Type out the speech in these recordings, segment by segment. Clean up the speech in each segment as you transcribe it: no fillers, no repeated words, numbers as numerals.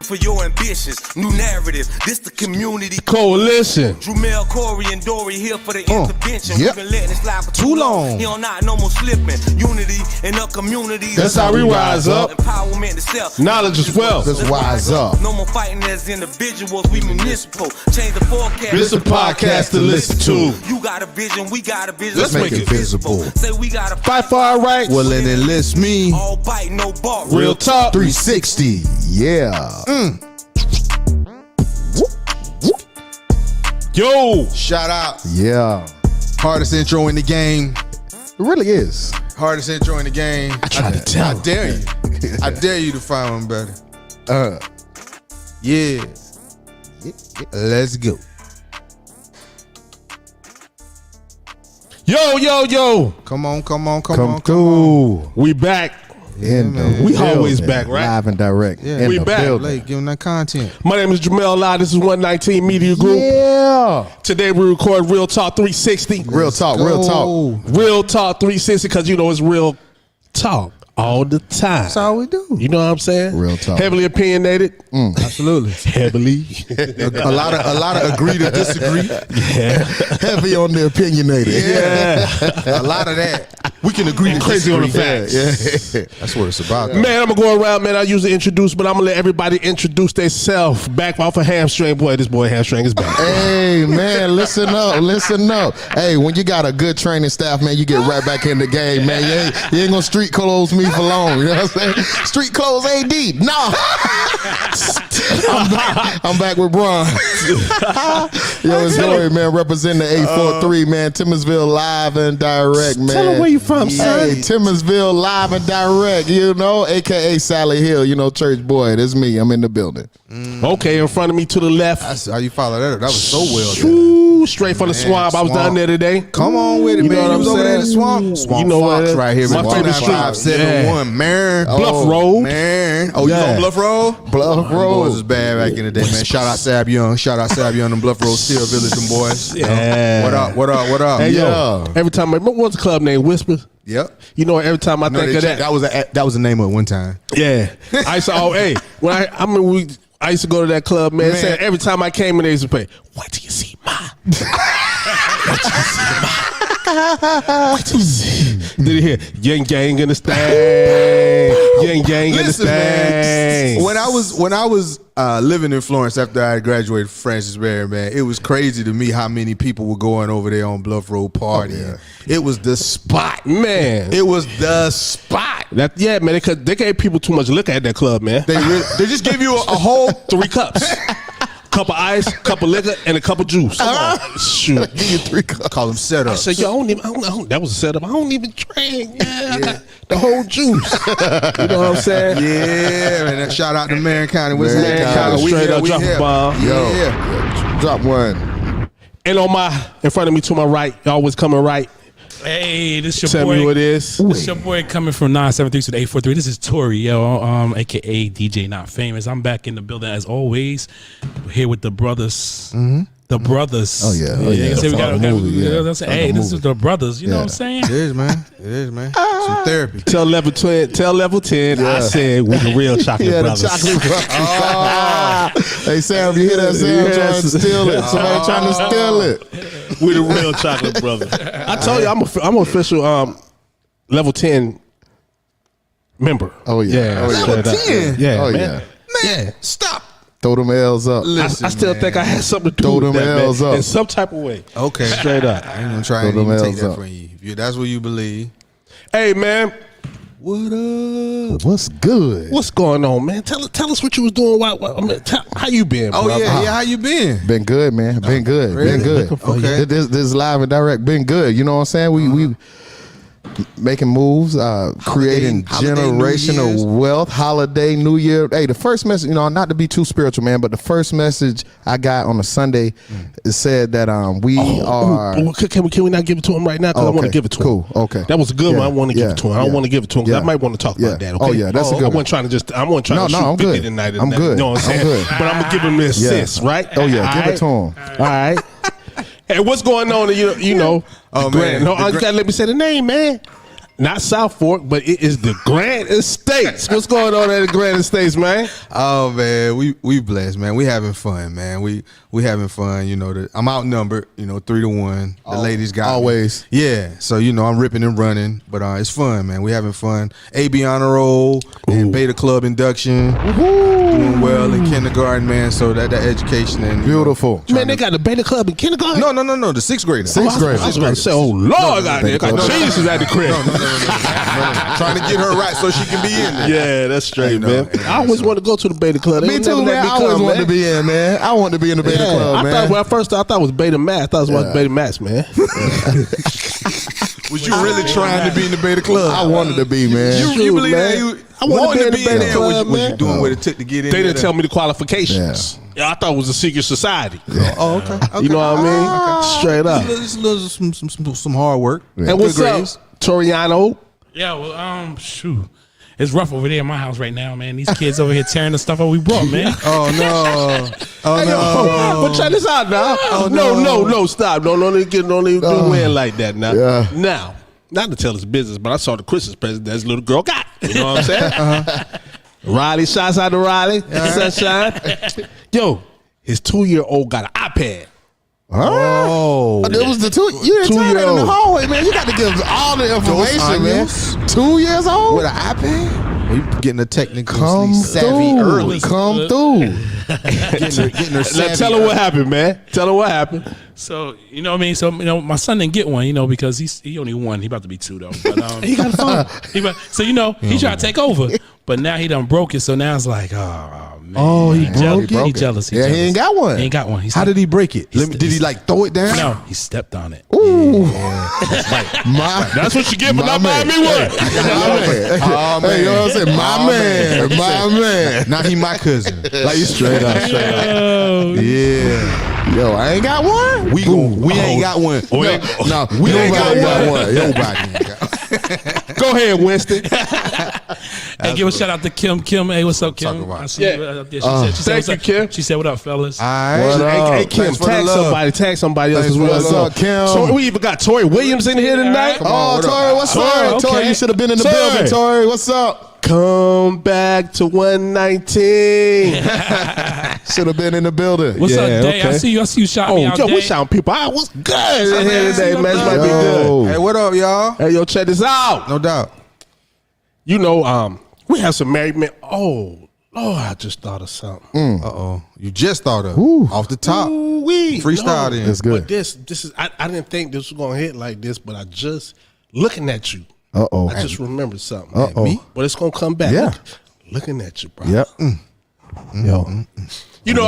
For your ambitions, new narrative. This the community coalition. Drumel, Corey, and Dory here for the intervention. Yep. We've been letting it slide for Too long. He don't not no more slipping. Unity in the community. That's how we rise up. Empowerment to self. Knowledge is wealth. Let's wise up. No more fighting as individuals. We municipal. Change the forecast. This a podcast to listen to. You got a vision. We got a vision. Let's make it visible. Say we got a Fight for our rights. Well, then enlist me. all bite, no bark. Real talk. 360. Yeah. Yo. Shout out. Yeah. Hardest intro in the game. It really is. Hardest intro in the game. I tried to tell I him. dare you. I dare you to find one better. Yeah. Let's go. Yo. Come on. Come through. We back. In the We always building. back, right? Live and direct. Yeah. In We the back. building. Blake, give them that content. My name is Jamel Lai. This is 119 Media Group. Yeah. Today we record Real Talk 360. Real talk. Real talk. Real Talk 360 because you know it's real talk all the time. That's all we do. You know what I'm saying? Real talk. Heavily opinionated. Absolutely. Heavily. A lot of agree to disagree. Heavy on the opinionated. Yeah. A lot of that. We can agree to Crazy on the disagree. facts. Yeah. That's what it's about. Man, I'm gonna go around, man. I usually introduce, but I'm gonna let everybody introduce themselves. Back off a hamstring, boy. This boy hamstring is back. Hey, man, listen up. Hey, when you got a good training staff, man, you get right back in the game, man. You ain't gonna street clothes me for long. You know what I'm saying? Street clothes ain't deep. No. I'm back with Bron. Yo, it's Dory, man, representing the 843, man. Timminsville live and direct, man. Tell 'em where you from, son. Hey, Timminsville live and direct, you know, a.k.a. Sally Hill, you know, church boy. That's me. I'm in the building. Okay, in front of me to the left. That's how you follow that. That was so well done. Ooh, straight from the swamp. I was swamp. down there today. Come on with it, You know man. what You I'm was over there in the saying? swamp. Swamp You know what Fox it is. right here. My favorite street. 571, man. Bluff Road. Man. Oh, Yeah. you on Bluff Road? Bluff Them Road. boys was bad back in the day, man. Shout out Sab Young. Them Bluff Road Steel Village, them boys. Yeah. What up? Hey, yo. Yeah. Every time I remember what's the club name? Whisper. Yep. You know, every time I No, think of that. that was the name of it one time. Yeah. I used to, I used to go to that club, man. Man. Saying every time I came in, they used to play, "What do you see, ma? What do you see, ma? What do you see?" Did you hear? Yin gang in the stain. Yin gang in the Listen, man. stain. When I was living in Florence after I graduated from Francis Berry, man, it was crazy to me how many people were going over there on Bluff Road partying. It was the spot, Man. It was the spot. Yeah, man, they gave people too much liquor at that club, man. They just give you a whole 3 cups. Cup of ice, cup of liquor, and a cup of juice. Shoot. Give you 3 cups. call them setups. I said, yo, I don't, that was a setup. I don't even drink. Man. I got the whole juice. You know what I'm saying? Yeah, man. Shout out to Marion County. What's Marion that? County. We Straight here, up we drop a here. bomb. Yo. Yeah. Drop one. And in front of me to my right, always coming right. Hey, this your Tell boy. me who it is. This your boy coming from 973 to the 843. This is Tori, aka DJ Not Famous. I'm back in the building as always. We're here with the brothers. The brothers. Oh, yeah. Oh, yeah. You say we got, From the movie, you know yeah. what I'm saying? From Hey, the this is the brothers. You know what I'm saying? It is, man. Some therapy. Tell level 10, I said we the real chocolate Yeah, the brothers. chocolate brothers. Hey, Sam, you hear that, Sam? Yes. Trying to steal it. Somebody trying to steal it. We the real chocolate brothers. I told you, I'm official level 10 member. Oh, yeah. Oh, yeah. straight up. 10? Yeah, Oh, man. yeah. Man, stop. Throw them L's up. Listen, I still man. think I had something to do Throw with them that, L's man, up. in some type of way. Okay. Straight up. I ain't gonna try and Throw them even take L's that up. from you. If that's what you believe. Hey, man, What up? What's good? what's going on, man? Tell us what you was doing. How you been, Oh brother? yeah. How you been? Been good, man. Been good. Really? Been good. Okay. This is live and direct. Been good. You know what I'm saying? We making moves, creating Holiday, New Year's. generational wealth, holiday, New Year. Hey, the first message, not to be too spiritual, man, but the first message I got on a Sunday it said that we are. Can we not give it to him right now? Because I want to Okay. give it to him. Cool. Okay. That was a good Yeah. one. I want to give Yeah. it to him. I don't Yeah. want to give it to him because Yeah. I might want to talk about Yeah. that. Okay? Oh, yeah, that's a good I one. wasn't trying to just. I wasn't trying to No, shoot I'm 50 good. tonight. I'm good. You know what I'm I'm saying? good. But I'm gonna give him this assist, right? Oh, yeah. All Give it to him. All right. Hey, what's going on? You know. Oh, Grant. man. No, The you gotta let me say the name, man. Not South Fork, but it is the Grand Estates. What's going on at the Grand Estates, man? Oh man, we blessed, man. We having fun, man. We having fun. You know, I'm outnumbered. You know, 3-1. The ladies got always. me. Yeah. So you know, I'm ripping and running, but it's fun, man. We having fun. AB honor roll and Beta Club induction. Doing well in kindergarten, man. So that education and Beautiful. Man, they got the Beta Club in kindergarten. No, the 6th grader. Sixth grade. I was about to say, oh Lord, got Jesus at the crib. No. Trying to get her right so she can be in there. Yeah, that's straight, You know, man. and I always wanted to go to the Beta Club. They Me would too, never let man. me I always come, wanted man. to be in, man. I wanted to be in the Beta Club, I man. thought when I first thought it was Beta Max. I thought it was Beta Max, man. Was you really trying to be in the Beta Club? I wanted to be, man. You believe man. that? You I wanted to wanted be in the Beta there? Club, Was you man. doing what it took to get in They there? didn't tell me the qualifications. Yeah, I thought it was a secret society. Oh, okay. You know what I mean? Straight up. It's a little, some hard work. And what's Good up, grades. Toriano? Yeah, well, shoot. It's rough over there in my house right now, man. These kids over here tearing the stuff up we brought, man. Oh no! Oh Hey, no! but check this out now. No, stop. Don't even do win like that now. Yeah. Now, not to tell his business, but I saw the Christmas present that his little girl got. You know what I'm saying? Riley, shouts out to Riley. Sunshine. Yo, his 2-year-old got an iPad. Oh, it was the you didn't tell that in the 2-year-old. hallway, man. You got to give all the information, man. onions? 2 years old. With an iPad? You getting the technical Come savvy through. early. Come through. Getting her Now savvy tell her what early. happened, man. Tell her what happened. So, you know what I mean? So, my son didn't get one, because he only 1. He about to be 2, though. But, He got a phone. so, he tried to take over. But now he done broke it. So now it's like, oh man. Oh, he jealous. broke it? He jealous. Yeah, he ain't got one. He ain't got one. How did he break it? Did he like throw it down? No, he stepped on it. Ooh. My, That's what you get for My not buying man. me one. my man. Oh, Hey, you know what I'm saying? My Oh, man. My man. Now he my cousin. Like you straight up. Oh, Yeah. Yo, I ain't got one. We ain't got one. No, We ain't nobody got one. Nobody ain't got one. Go ahead, Winston. hey, give a shout out to Kim. Kim, hey, what's up, Kim? Talk about. I see you out there. She said, thank what's you, up? Kim. She said, what up, fellas? All right. What up? Hey, Kim, Thanks for the tag love. somebody else as well. What's up, Kim? So we even got Tori Williams in here tonight. Come Oh, what up? Tori, what's Tori, up? Tori, okay. you should have been in the Tori. building, Tori. What's up? Come back to 119. Should have been in the building. What's up, Yeah, Day? okay. I see you shot me Oh, out, yo, Day. we shouting people out. What's good in here man? today, man? This might be Yo. good. Hey, what up, y'all? Hey, yo, check this out. No doubt. You know, we have some married men. Oh, Lord, I just thought of something. Uh-oh. You just thought of off the top. Ooh-wee. Freestyle then. That's good. But this is I didn't think this was gonna hit like this, but I just looking at you. Uh-oh. I just remembered something. Uh-oh. Me? But it's gonna come back. Yeah. Looking at you, bro. Yep. Yo. You know,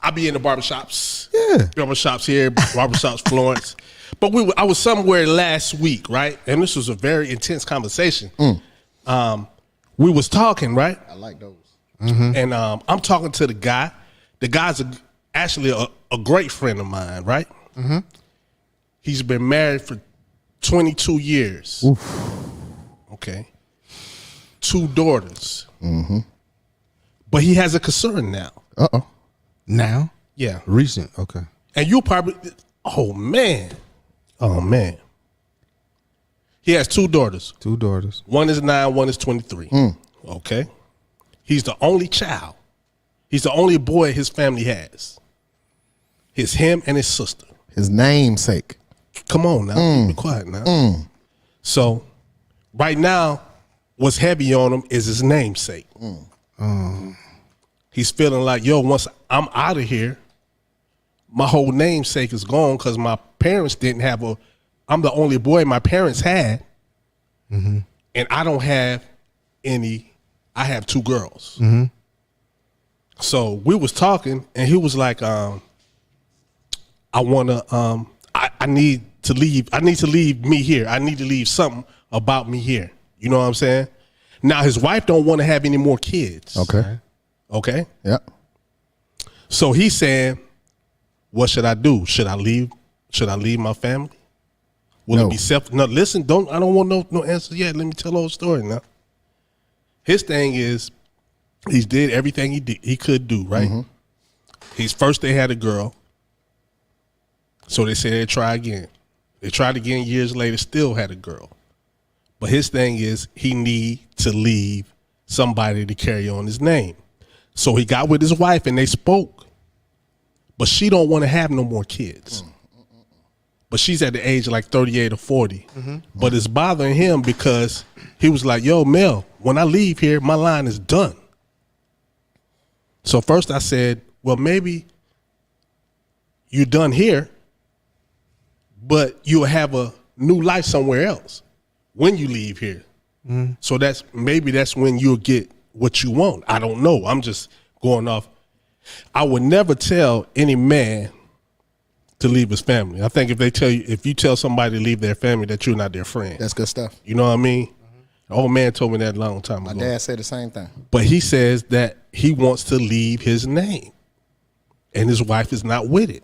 I be in the barbershops. Yeah. Barbershops here, barbershops Florence. But I was somewhere last week, right? And this was a very intense conversation. We was talking, right? I like those. And I'm talking to the guy. The guy's actually a great friend of mine, right? He's been married for 22 years. Okay. 2 daughters. But he has a concern now. Uh-oh. Now? Yeah. Recent. Okay. And you'll probably, oh man. He has 2 daughters. 2 daughters. One is 9, one is 23. Okay. He's the only child. He's the only boy his family has. It's him and his sister. His namesake. Come on now. Be quiet now. So, right now, what's heavy on him is his namesake. He's feeling like, yo, once I'm out of here, my whole namesake is gone because my parents didn't have I'm the only boy my parents had. And I don't have any, I have 2 girls. So we was talking and he was like, I need to leave me here. I need to leave something about me here. You know what I'm saying? Now his wife don't want to have any more kids. Okay. Okay. Yep. So he's saying, what should I do? Should I leave my family? Will No. it be self? No, listen, I don't want no answer yet. Let me tell the whole story now. His thing is, he did everything he could do, right? First they had a girl. So they said they'd try again. They tried again years later, still had a girl. But his thing is he need to leave somebody to carry on his name. So he got with his wife and they spoke. But she don't want to have no more kids. But she's at the age of like 38 or 40. But it's bothering him because he was like, yo, Mel, when I leave here, my line is done. So first I said, well, maybe you're done here, but you'll have a new life somewhere else when you leave here. So that's when you'll get what you want. I don't know. I'm just going off. I would never tell any man to leave his family. I think if you tell somebody to leave their family, that you're not their friend. That's good stuff. You know what I mean? The old man told me that a long time ago. My dad said the same thing. But he says that he wants to leave his name, and his wife is not with it.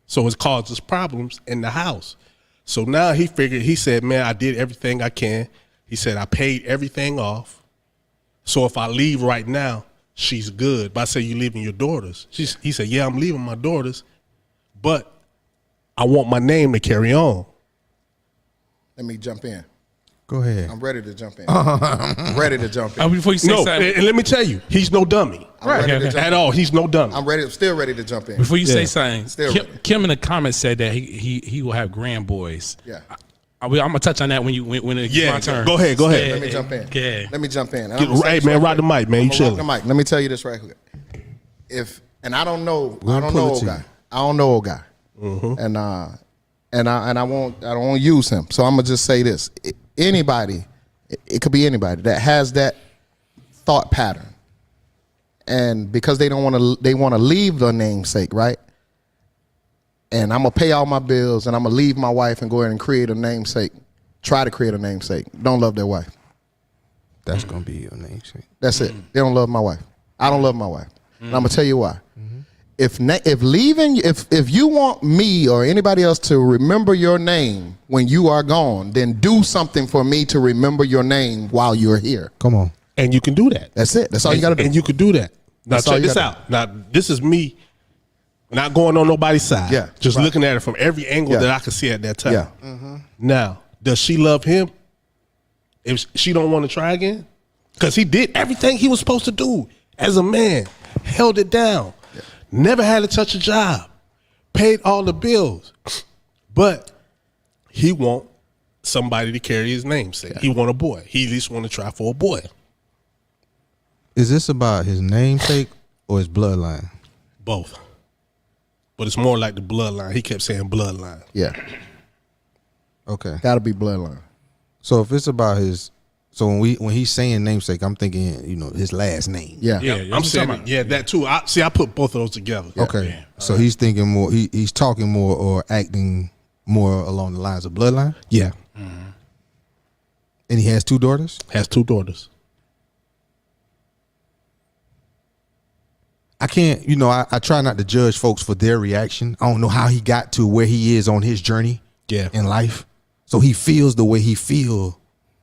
So it causes problems in the house. So now he said, man, I did everything I can. He said, I paid everything off. So if I leave right now, she's good. But I say, you leaving your daughters? He said, yeah, I'm leaving my daughters, but I want my name to carry on. Let me jump in. Go ahead. I'm ready to jump in. I'm ready to jump in. Before you say No, something, and let me tell you, he's no dummy. I'm ready to okay. jump At in. all. He's no dummy. I'm still ready to jump in. before you say something, Still ready. Kim in the comments said that he will have grand boys. Yeah. I'm gonna touch on that when it's Yeah, my turn. go ahead. Let me jump in. Yeah. Let me jump in. And Get- I'm gonna say hey, this man, right rock the quick. mic, man. You I'm gonna rock chilling. the mic. Let me tell you this right quick. And I don't know pull it old to guy. you. I don't know old guy. And I won't use him. So I'm gonna just say this. Anybody, it could be anybody that has that thought pattern, and because they want to leave their namesake, right? And I'm gonna pay all my bills, and I'm gonna leave my wife and go ahead and create a namesake. Try to create a namesake. Don't love their wife. That's gonna be your namesake. That's it. They don't love my wife. I don't love my wife. And I'm gonna tell you why. If you want me or anybody else to remember your name when you are gone, then do something for me to remember your name while you're here. Come on. And you can do that. That's it. That's all you got to do. And you could do that. Now That's all check you this gotta out. Now this is me not going on nobody's side. Yeah, Just right. looking at it from every angle Yeah. that I could see at that time. Yeah. Now, does she love him? If she don't want to try again? Because he did everything he was supposed to do as a man. Held it down. Never had to touch a job. Paid all the bills. But he want somebody to carry his namesake. He want a boy. He at least want to try for a boy. Is this about his namesake or his bloodline? Both. But it's more like the bloodline. He kept saying bloodline. Yeah. Okay. Got to be bloodline. So if it's about when he's saying namesake, I'm thinking, his last name. Yeah. Yeah. I'm saying that too. I put both of those together. Okay. Yeah. So he's thinking more. He's talking more or acting more along the lines of bloodline. Yeah. And he has 2 daughters. Has 2 daughters. I can't. I try not to judge folks for their reaction. I don't know how he got to where he is on his journey. Yeah. In life. So he feels the way he feel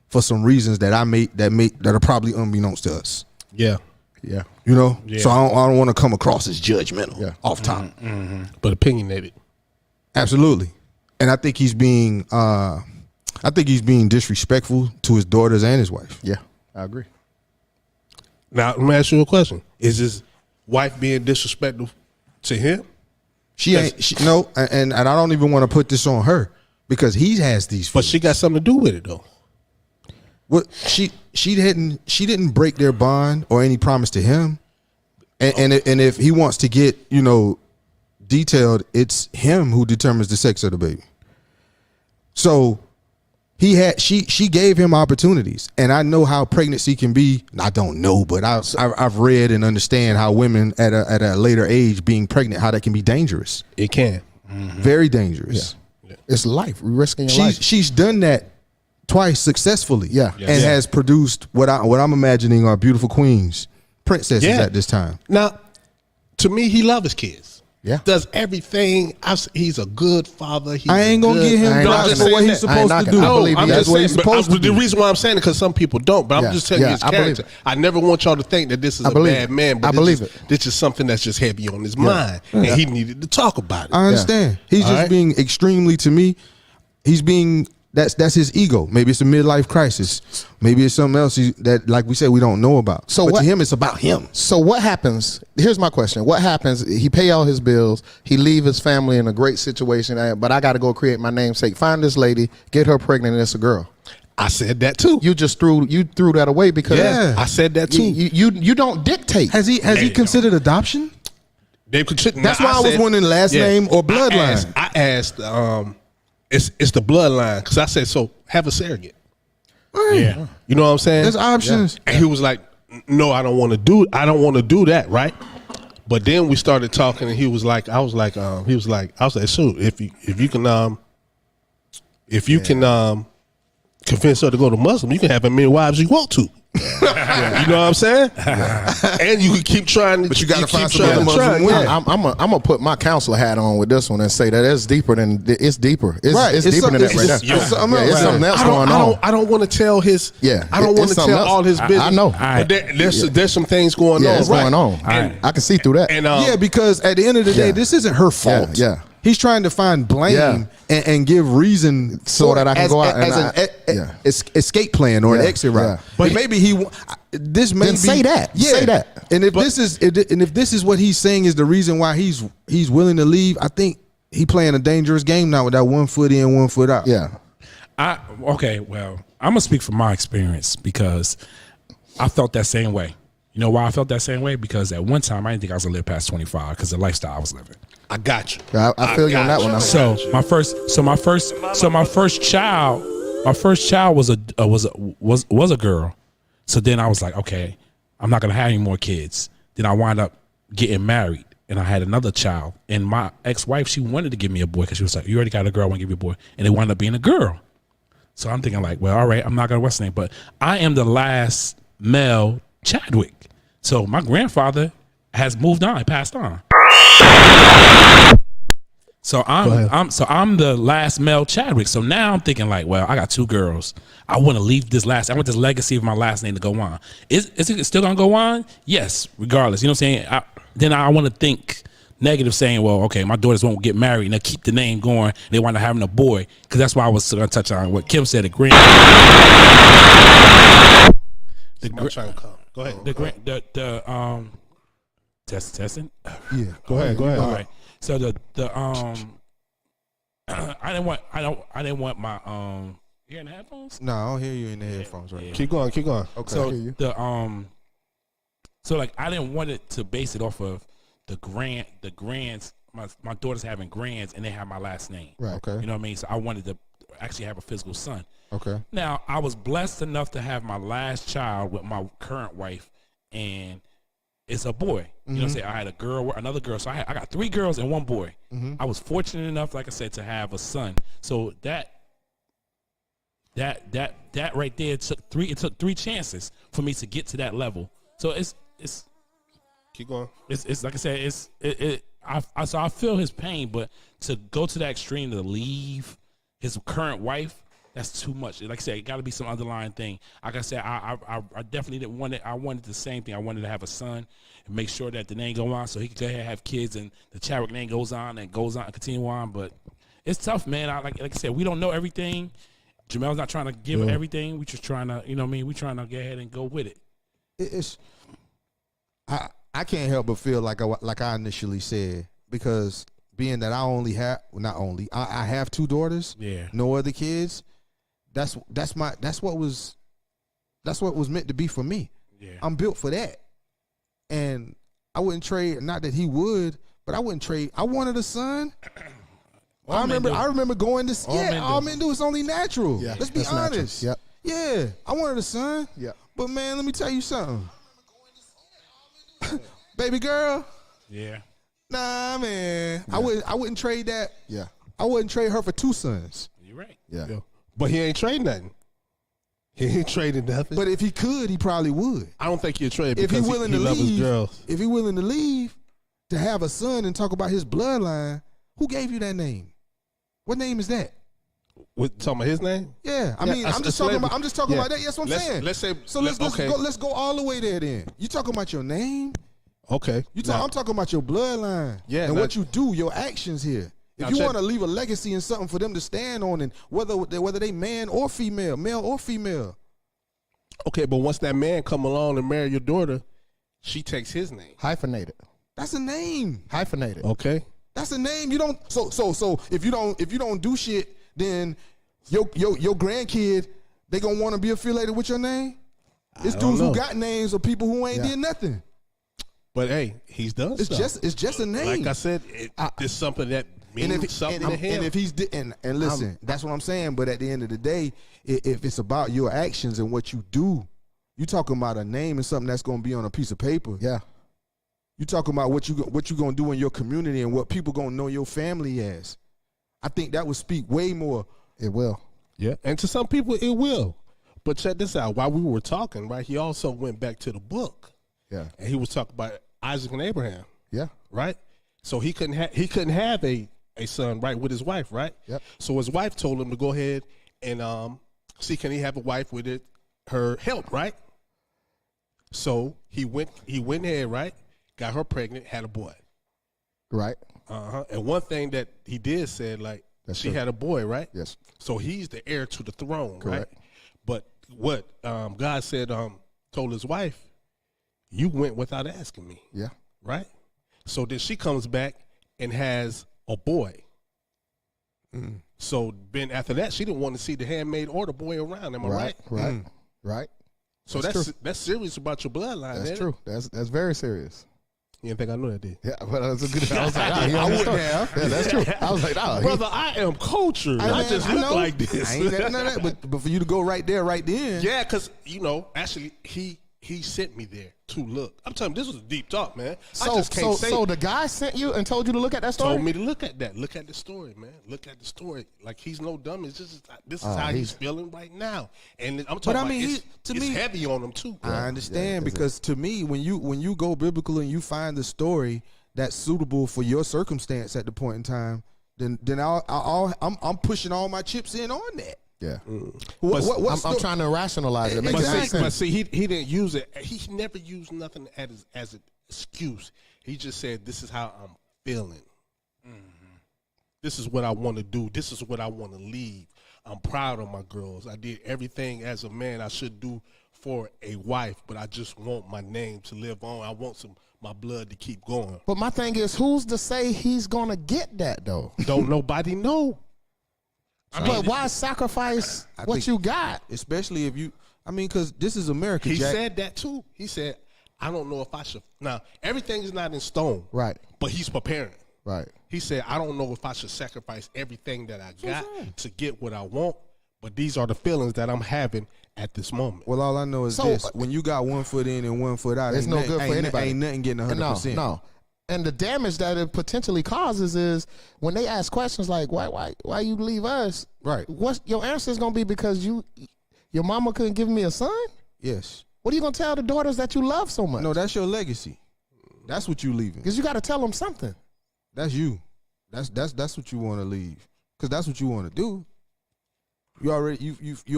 for some reasons that that are probably unbeknownst to us. Yeah. Yeah. Yeah. So I don't want to come across as judgmental. Yeah. Off top. But opinionated. Absolutely. And I think he's being disrespectful to his daughters and his wife. Yeah. I agree. Now, let me ask you a question. Is his wife being disrespectful to him? She ain't no, and I don't even want to put this on her because he has these But feelings. she got something to do with it, though. What she didn't break their bond or any promise to him, and if he wants to get detailed, it's him who determines the sex of the baby. So she gave him opportunities, and I know how pregnancy can be. I don't know, but I've read and understand how women at a later age being pregnant, how that can be dangerous, It can. very dangerous. It's life. We're risking your life. She's done that twice successfully, Yeah. and Yeah. has produced what I'm imagining are beautiful queens, princesses Yeah. at this time. Now, to me, he loves his kids. Yeah. Does everything. He's a good father. I ain't gonna give I him ain't props knocking for what that. he's I ain't supposed to knocking do. that. I believe I'm he That's just what saying. he's But supposed to the do. reason why I'm saying it because some people don't. But Yeah. I'm just telling you Yeah, his I believe character. it. I never want y'all to think that this is I a believe bad it. man. But I believe it. This is something that's just heavy on his mind, and he needed to talk about it. I understand. He's All just right. being extremely, to me, he's being That's his ego. Maybe it's a midlife crisis. Maybe it's something else that, like we said, we don't know about. So but what- to him, it's about him. So what happens? Here's my question: what happens? He pay all his bills. He leave his family in a great situation. But I got to go create my namesake. Find this lady, get her pregnant, and it's a girl. I said that too. You just threw that away because Yeah. I said that too. you don't dictate. Has he considered adoption? They could. That's why I was wondering last name or bloodline. I asked it's the bloodline because I said so. Have a surrogate. Yeah. You know what I'm saying? There's options. And he was like, "No, I don't want to do that, right?" But then we started talking, and he was like, "I was like, shoot, if you can convince her to go to Muslim, you can have as many wives you want to." You know what I'm saying? And you can keep trying. But you gotta find keep somebody trying to Muslim try. women. Yeah. I'm gonna put my counselor hat on with this one and say that it's deeper than it's deeper. It's deeper than that right there. it's something else. It's something else going on. I don't want to tell his. Yeah, I don't want to it's something tell else. all his business. I know. But there's some things going Yeah, on. it's right? going on. And, I can see through that. and Yeah, because at the end of the day, Yeah. this isn't her fault. Yeah. He's trying to find blame Yeah. and give reason So that I can go out and escape plan or an Yeah. exit route. Yeah. But maybe this may Then be, say that. Yeah. Say that. And if this is what he's saying is the reason why he's willing to leave, I think he playing a dangerous game now with that 1 foot in, 1 foot out. Yeah. Okay, well, I'm gonna speak from my experience because I felt that same way. You know why I felt that same way? Because at one time I didn't think I was gonna live past 25 because of the lifestyle I was living. I got you. I feel you on that one. So my first child was a girl. So then I was like, okay, I'm not gonna have any more kids. Then I wound up getting married, and I had another child. And my ex-wife, she wanted to give me a boy because she was like, "You already got a girl, I want to give you a boy," and it wound up being a girl. So I'm thinking like, well, all right, I'm not gonna what's the name, but I am the last male Chadwick. So my grandfather has moved on, passed on. So I'm the last male Chadwick. So now I'm thinking like, well, I got 2 girls. I want to leave this I want this legacy of my last name to go on. Is it still gonna go on? Yes, regardless. You know what I'm saying? Then I want to think negative, saying, well, okay, my daughters won't get married and they'll keep the name going. They wind up having a boy, because that's why I was gonna touch on what Kim said. Somebody trying to come. Go ahead. Testing. Yeah. Go ahead. All right. So I didn't want my you hearing the headphones? No, I don't hear you in the headphones right now. Keep going. Okay. So so like I didn't want it to base it off of the grands. My daughter's having grands and they have my last name. Right. Okay. You know what I mean? So I wanted to actually have a physical son. Okay. Now I was blessed enough to have my last child with my current wife, and it's a boy. You know what I'm saying? I had a girl, another girl. So I got 3 girls and 1 boy. I was fortunate enough, like I said, to have a son. So that right there took 3 chances for me to get to that level. So it's Keep going. it's like I said, so I feel his pain, but to go to that extreme to leave his current wife, that's too much. Like I said, it got to be some underlying thing. Like I said, I definitely didn't want it. I wanted the same thing. I wanted to have a son and make sure that the name go on, so he could go ahead and have kids, and the Chadwick name goes on and continue on. But it's tough, man. Like I said, we don't know everything. Jamel's not trying to give everything. We just trying to, you know what I mean? We trying to get ahead and go with it. It's I can't help but feel like I initially said, because being that I have 2 daughters, no other kids. That's what was meant to be for me. Yeah. I'm built for that, and I wouldn't trade. Not that he would, but I wouldn't trade. I wanted a son. I remember going to all men do. It's only natural. Yeah, Let's be that's natural. honest. Yep. Yeah, I wanted a son. Yeah. But man, let me tell you something. Baby girl, Yeah. nah, man. I wouldn't trade that. Yeah. I wouldn't trade her for 2 sons. You're right. Yeah. But he ain't trading nothing. He ain't trading nothing. But if he could, he probably would. I don't think he'll trade If because he willing he to loves his leave, girls. if he willing to leave to have a son and talk about his bloodline, who gave you that name? What name is that? Talking about his name? Yeah, I Yeah, mean, that's I'm just a talking label. about. I'm just talking Yeah. about that. That's what I'm Let's- saying. let's say- So let's okay. go. Let's go all the way there. Then you talking about your name. Okay. I'm talking about your bloodline. Yeah, and now- what you do, your actions here. If Now you check- want to leave a legacy and something for them to stand on, and whether they man or female, male or female. Okay, but once that man come along and marry your daughter, she takes his name. Hyphenated. That's a name. Hyphenated. Okay. That's a name. You don't. So if you don't do shit, then your grandkid, they gonna want to be affiliated with your name. It's don't dudes know. who got names of people who ain't Yeah. did nothing. But hey, he's done It's stuff. just a name. Like I said, it's something that means something to him. And if he's and listen, that's what I'm saying. But at the end of the day, if it's about your actions and what you do, you talking about a name and something that's going to be on a piece of paper. Yeah. You talking about what you going to do in your community and what people going to know your family as. I think that would speak way more. It will. Yeah, and to some people it will. But check this out. While we were talking, right, he also went back to the book. Yeah. And he was talking about Isaac and Abraham, Yeah. right? So he couldn't have a son, right, with his wife, right? Yep. So his wife told him to go ahead and see can he have a wife with her help, right? So he went ahead, right? Got her pregnant, had a boy. Right. And one thing that he did said, like, That's she true. had a boy, right? Yes. So he's the heir to the throne, Correct. right? But what God said, told his wife, you went without asking me, Yeah. right? So then she comes back and has a boy. So then after that, she didn't want to see the handmaid or the boy around. Am I right? Right. Right. So That's that's serious about your bloodline. That's ain't true. It? That's very serious. You didn't think I knew that, did? Yeah, but that's a good. I was like, he I understood. wouldn't have. Yeah, that's true. I was like, oh, Brother, I am cultured. I man, just I look know. like this. I ain't none of that. But for you to go right there, right then. Yeah, because actually, he sent me there to look. I'm telling you, this was a deep talk, man. I just can't say. So the guy sent you and told you to look at that story. Told me to look at that. Look at the story, man. Look at the story. Like he's no dummy. It's just this is how he's feeling right now. And I'm talking I about mean, it's heavy on him too. Bro. I understand because to me, when you go biblical and you find the story that's suitable for your circumstance at the point in time, then I'm pushing all my chips in on that. Yeah. What I'm trying to rationalize it. Make But it make see, sense. he didn't use it. He never used nothing as an excuse. He just said, "This is how I'm feeling. This is what I want to do. This is what I want to leave. I'm proud of my girls. I did everything as a man I should do for a wife, but I just want my name to live on. I want my blood to keep going. But my thing is, who's to say he's gonna get that though? Don't nobody know. But why sacrifice I what think- you got? Especially if you, because this is America. He Jack. said that too. He said, I don't know if I should. Now, everything is not in stone. Right. But he's preparing. Right. He said, I don't know if I should sacrifice everything that I got to get what I want, but these are the feelings that I'm having at this moment. Well, all I know is So, this: when you got 1 foot in and 1 foot out, It's ain't no nothing- good for ain't, anybody. Ain't nothing getting 100%. No. And the damage that it potentially causes is when they ask questions like, "Why you leave us?" Right. What's your answer is gonna be because your mama couldn't give me a son. Yes. What are you gonna tell the daughters that you love so much? No, that's your legacy. That's what you leaving. Because you got to tell them something. That's you. That's what you want to leave. Because that's what you want to do. You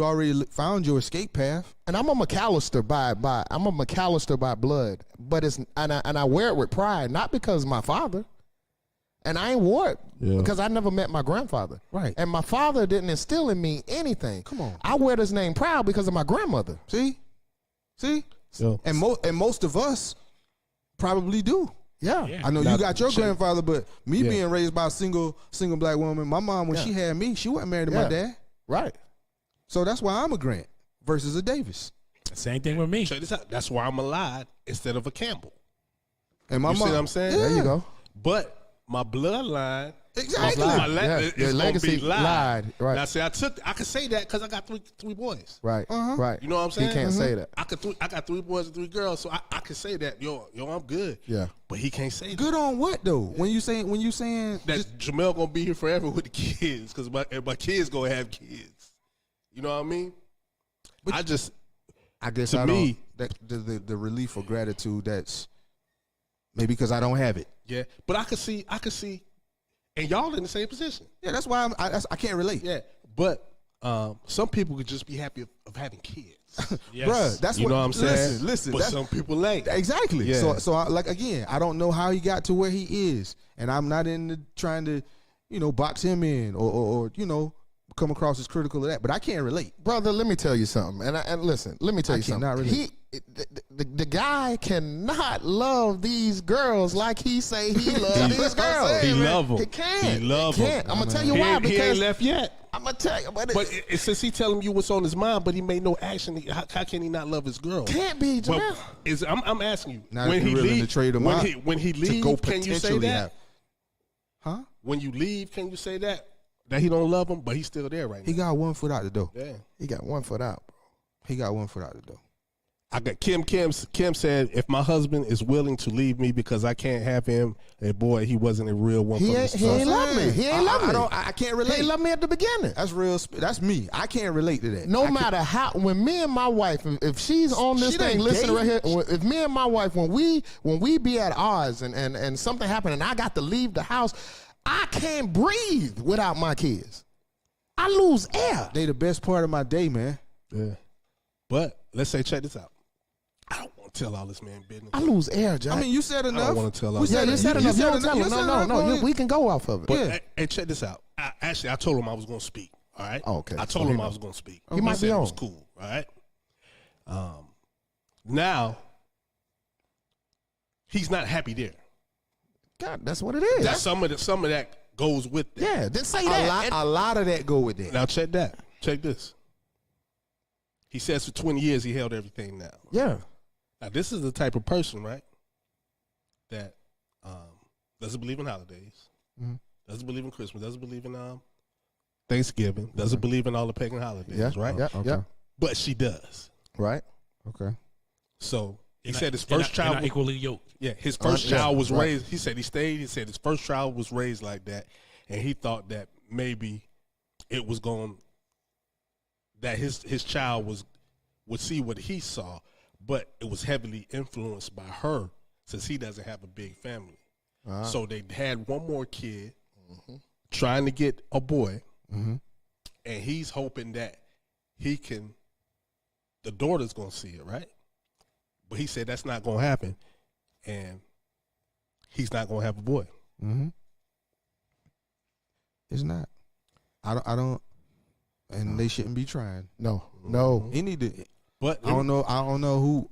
already found your escape path. And I'm a McAllister by blood, but it's and I wear it with pride, not because my father. And I ain't wore it because I never met my grandfather. Right. And my father didn't instill in me anything. Come on. I wear this name proud because of my grandmother. See? Yeah. And most of us probably do. Yeah. Yeah. I know Now, you got your check- grandfather, but me Yeah. being raised by a single black woman, my mom when Yeah. she had me, she wasn't married to my Yeah. dad. Right. So that's why I'm a Grant versus a Davis. Same thing with me. Check this out. That's why I'm a Lyde instead of a Campbell. And my You mom, see what I'm saying? There you go. But my bloodline, Exactly. my Yeah. is Your gonna legacy be Lyde. Lyde, right. Now, see, I can say that because I got three boys. Right. Right. You know what I'm saying? He can't say that. I got 3 boys and 3 girls, so I can say that. Yo, I'm good. Yeah. But he can't say Good on what though? When you saying that Jamel gonna be here forever with the kids because my kids gonna have kids. You know what I mean? But I guess to to me- that the relief or gratitude that's maybe because I don't have it. yeah. But I could see, and y'all in the same position. Yeah, that's why I can't relate. Yeah. But some people could just be happy of having kids. Yes. Bruh, that's You what, know what I'm saying? Listen, But that's, some people ain't. exactly. Yeah. So I, like again, I don't know how he got to where he is, and I'm not into trying to, box him in or come across as critical of that. But I can't relate. Brother, let me tell you something. And listen, let me tell you something. cannot relate. The guy cannot love these girls like he say he love these girls. He love them. He can't. He love He can't. them. I'm gonna tell you He why. ain't Because left yet. I'm gonna tell you, but Since he telling you what's on his mind, but he made no action, how can he not love his girl? can't be, Jamel. But I'm asking you, Now if you're willing to trade him out when he to leaves, go can you say potentially that? Huh? When you leave, can you say that he don't love him, but he's still there right now? He got 1 foot out the door. Yeah. He got 1 foot out, bro. He got 1 foot out the door. I got Kim said if my husband is willing to leave me because I can't have him, and boy, he wasn't a real one. He from the ain't start. love me. He ain't love me. I can't He relate. ain't love me at the beginning. That's real. That's me. I can't relate to that. No matter how, when me and my wife, if she's on this She thing, done listen gave- right here. If me and my wife, when we be at odds and something happened and I got to leave the house, I can't breathe without my kids. I lose air. They the best part of my day, man. Yeah. But let's say, check this out. I don't want to tell all this man business. I lose air, Jack. I mean, you said enough. don't wanna tell We us. yeah, you said enough. You don't tell you him. said No. enough. We can go off of it. But Yeah. hey, check this out. I told him I was going to speak. All right. Oh, okay. I So told he him I know. was going to speak. He might said be it was on. cool. All right. Now he's not happy there. God, that's what it is. That's some of that goes with that. yeah. Then say that. A lot of that go with that. Now check that. Check this. He says for 20 years he held everything down. Yeah. Now this is the type of person, right, that doesn't believe in holidays, doesn't believe in Christmas, doesn't believe in Thanksgiving, doesn't believe in all the pagan holidays, Yeah. right? Yeah. Okay. Yeah. But she does. Right. Okay. So he They're said not- his they're first not- they're child not was, equally yoked. yeah, his first Yeah, child was right. raised. He said he stayed. He said his first child was raised like that, and he thought that maybe it was going that his child would see what he saw, but it was heavily influenced by her since he doesn't have a big family. So they had one more kid, trying to get a boy, and he's hoping that the daughter's gonna see it, right? But he said that's not gonna happen, and he's not gonna have a boy. It's not. I don't. And they shouldn't be trying. No. He need to. But I don't know who.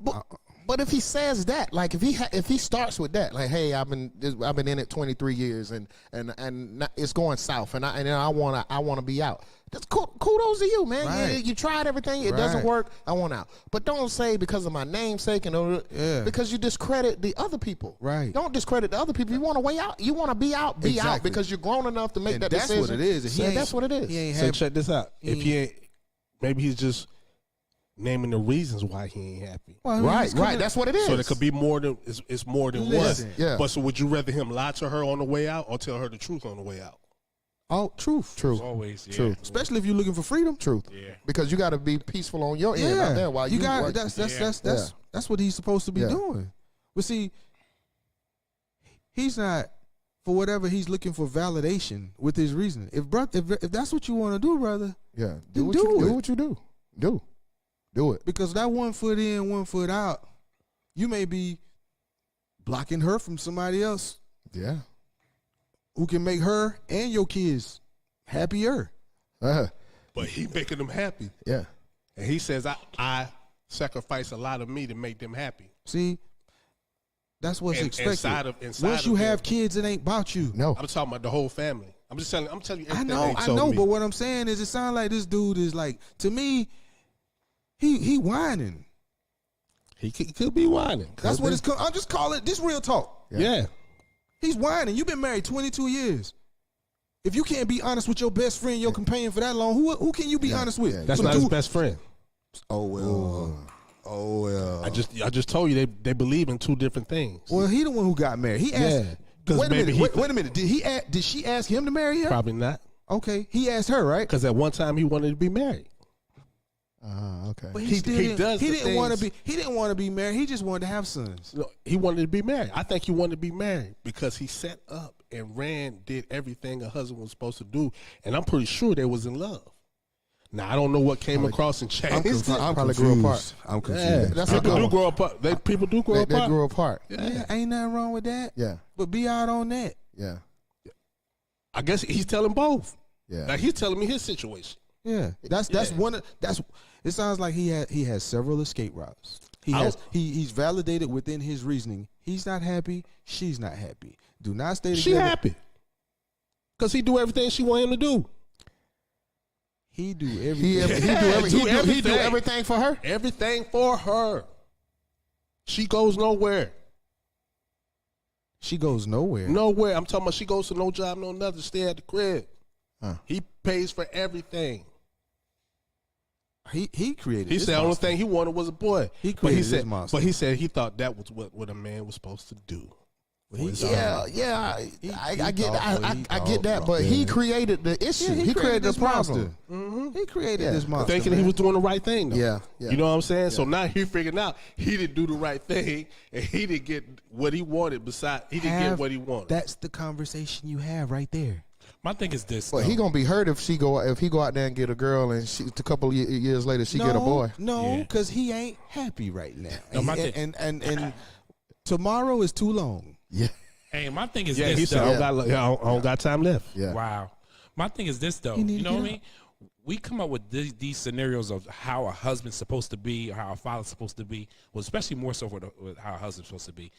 But if he says that, like if he starts with that, like, hey, I've been in it 23 years and it's going south, and I wanna be out. That's kudos to you, man. Right. You tried everything, it doesn't Right. work. I want out. But don't say because of my namesake and Yeah. because you discredit the other people. Right. Don't discredit the other people. You want to way out. You want to be out. Be out Exactly. because you're grown enough to make And that that's decision. what it is. So that's what it is. He ain't so have. check this out. If he ain't, maybe he's just naming the reasons why he ain't happy. Well, I mean, Right. he's coming- That's what it is. So there could be more than it's more than Listen. one. Yeah. But so would you rather him lie to her on the way out or tell her the truth on the way out? Oh, truth. Truth. Always, yeah. Truth. Especially if you're looking for freedom. Truth. Yeah. Because you got to be peaceful on your end out there while you got work. that's what he's supposed to be Yeah. doing. But see, he's not for whatever he's looking for validation with his reasoning. If that's what you want to do, brother, Yeah. Then what do you it. do. What you do. Do it. because that 1 foot in, 1 foot out, you may be blocking her from somebody else Yeah. who can make her and your kids happier. But he making them happy. Yeah. And he says I sacrifice a lot of me to make them happy. See, that's what's And- expected. inside Once of you them. have kids, it ain't about you. No. I'm talking about the whole family. I'm telling you I everything know, they told me. but what I'm saying is, it sounds like this dude is like, to me, he whining. he could be whining. That's what it's called. I'm just calling this real talk. Yeah. He's whining. You've been married 22 years. If you can't be honest with your best friend, your companion for that long, who can you be honest with? That's Some not his dude- best friend. Oh well. Oh well. I just told you they believe in two different things. Well, he the one who got married. He asked. Yeah, 'cause Wait a maybe minute. he Wait a minute. Did she ask him to marry her? Probably not. Okay. He asked her, right? Because at one time he wanted to be married. Okay. But he still does He the didn't want to things- be. He didn't want to be married. He just wanted to have sons. No, he wanted to be married. I think he wanted to be married because he set up and did everything a husband was supposed to do, and I'm pretty sure they was in love. Now I don't know what came across and changed. I'm probably grew apart. I'm confused. Yeah, That's a people good do one. grow apart. People do grow They apart. grew apart. Yeah, ain't nothing wrong with that. Yeah. But be out on that. Yeah. I guess he's telling both. Yeah. Like he's telling me his situation. Yeah, that's one. That's it. Sounds like he has several escape routes. He's validated within his reasoning. He's not happy. She's not happy. Do not stay together. She happy because he do everything she want him to do. He do He everything. do everything for her. Everything for her. She goes nowhere. She goes nowhere. Nowhere. I'm talking about she goes to no job, no nothing. Stay at the crib. He pays for everything. He created. He this said the only monster. thing he wanted was a boy. He created said, this monster. But he said he thought that was what a man was supposed to do. Yeah, I get that, bro. but he created the issue. Yeah, he created the this problem. monster. He created this monster. Thinking he was doing the right thing, though. Yeah. You know what I'm saying? So now he figured out he didn't do the right thing and he didn't get what he wanted. Besides, he didn't get what he wanted. That's the conversation you have right there. My thing is this. But he gonna be hurt if he go out there and get a girl and a couple of years later she get a boy. No, Yeah. because he ain't happy right now. No, my and tomorrow is too long. Yeah, Hey, my thing is Yeah, this. he said, though. I don't got time left. yeah. Wow. My thing is this, though. need You to know what I get mean? We come up with these scenarios of how a husband's supposed to be or how a father's supposed to be, well, especially more so with how a husband's supposed to be.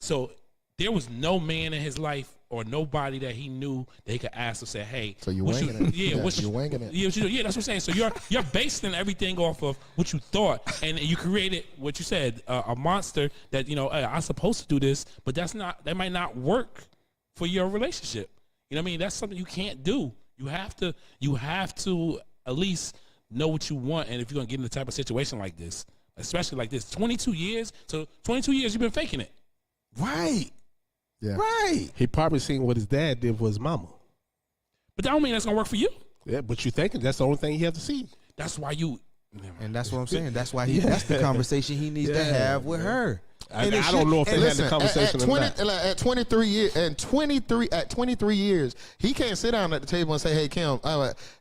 So there was no man in his life or nobody that he knew that he could ask to say, hey. So you what winging it. Yeah, Yeah, what you winging it. Yeah, yeah, that's what I'm saying. So you're basing everything off of what you thought, and you created what you said, a monster that, hey, I'm supposed to do this, but that might not work for your relationship. You know what I mean? That's something you can't do. You have to at least know what you want, and if you're gonna get in the type of situation like this, especially like this, 22 years. So 22 years you've been faking it. Right. Yeah. Right. He probably seen what his dad did for his mama. But that don't mean that's gonna work for you. Yeah, but you thinking that's the only thing he have to see. That's why you. And that's what I'm saying. That's why that's the conversation he needs to have with her. I And it don't should- know if they and had Listen, the conversation at or not. 23 years, at 23 years, he can't sit down at the table and say, "Hey Kim,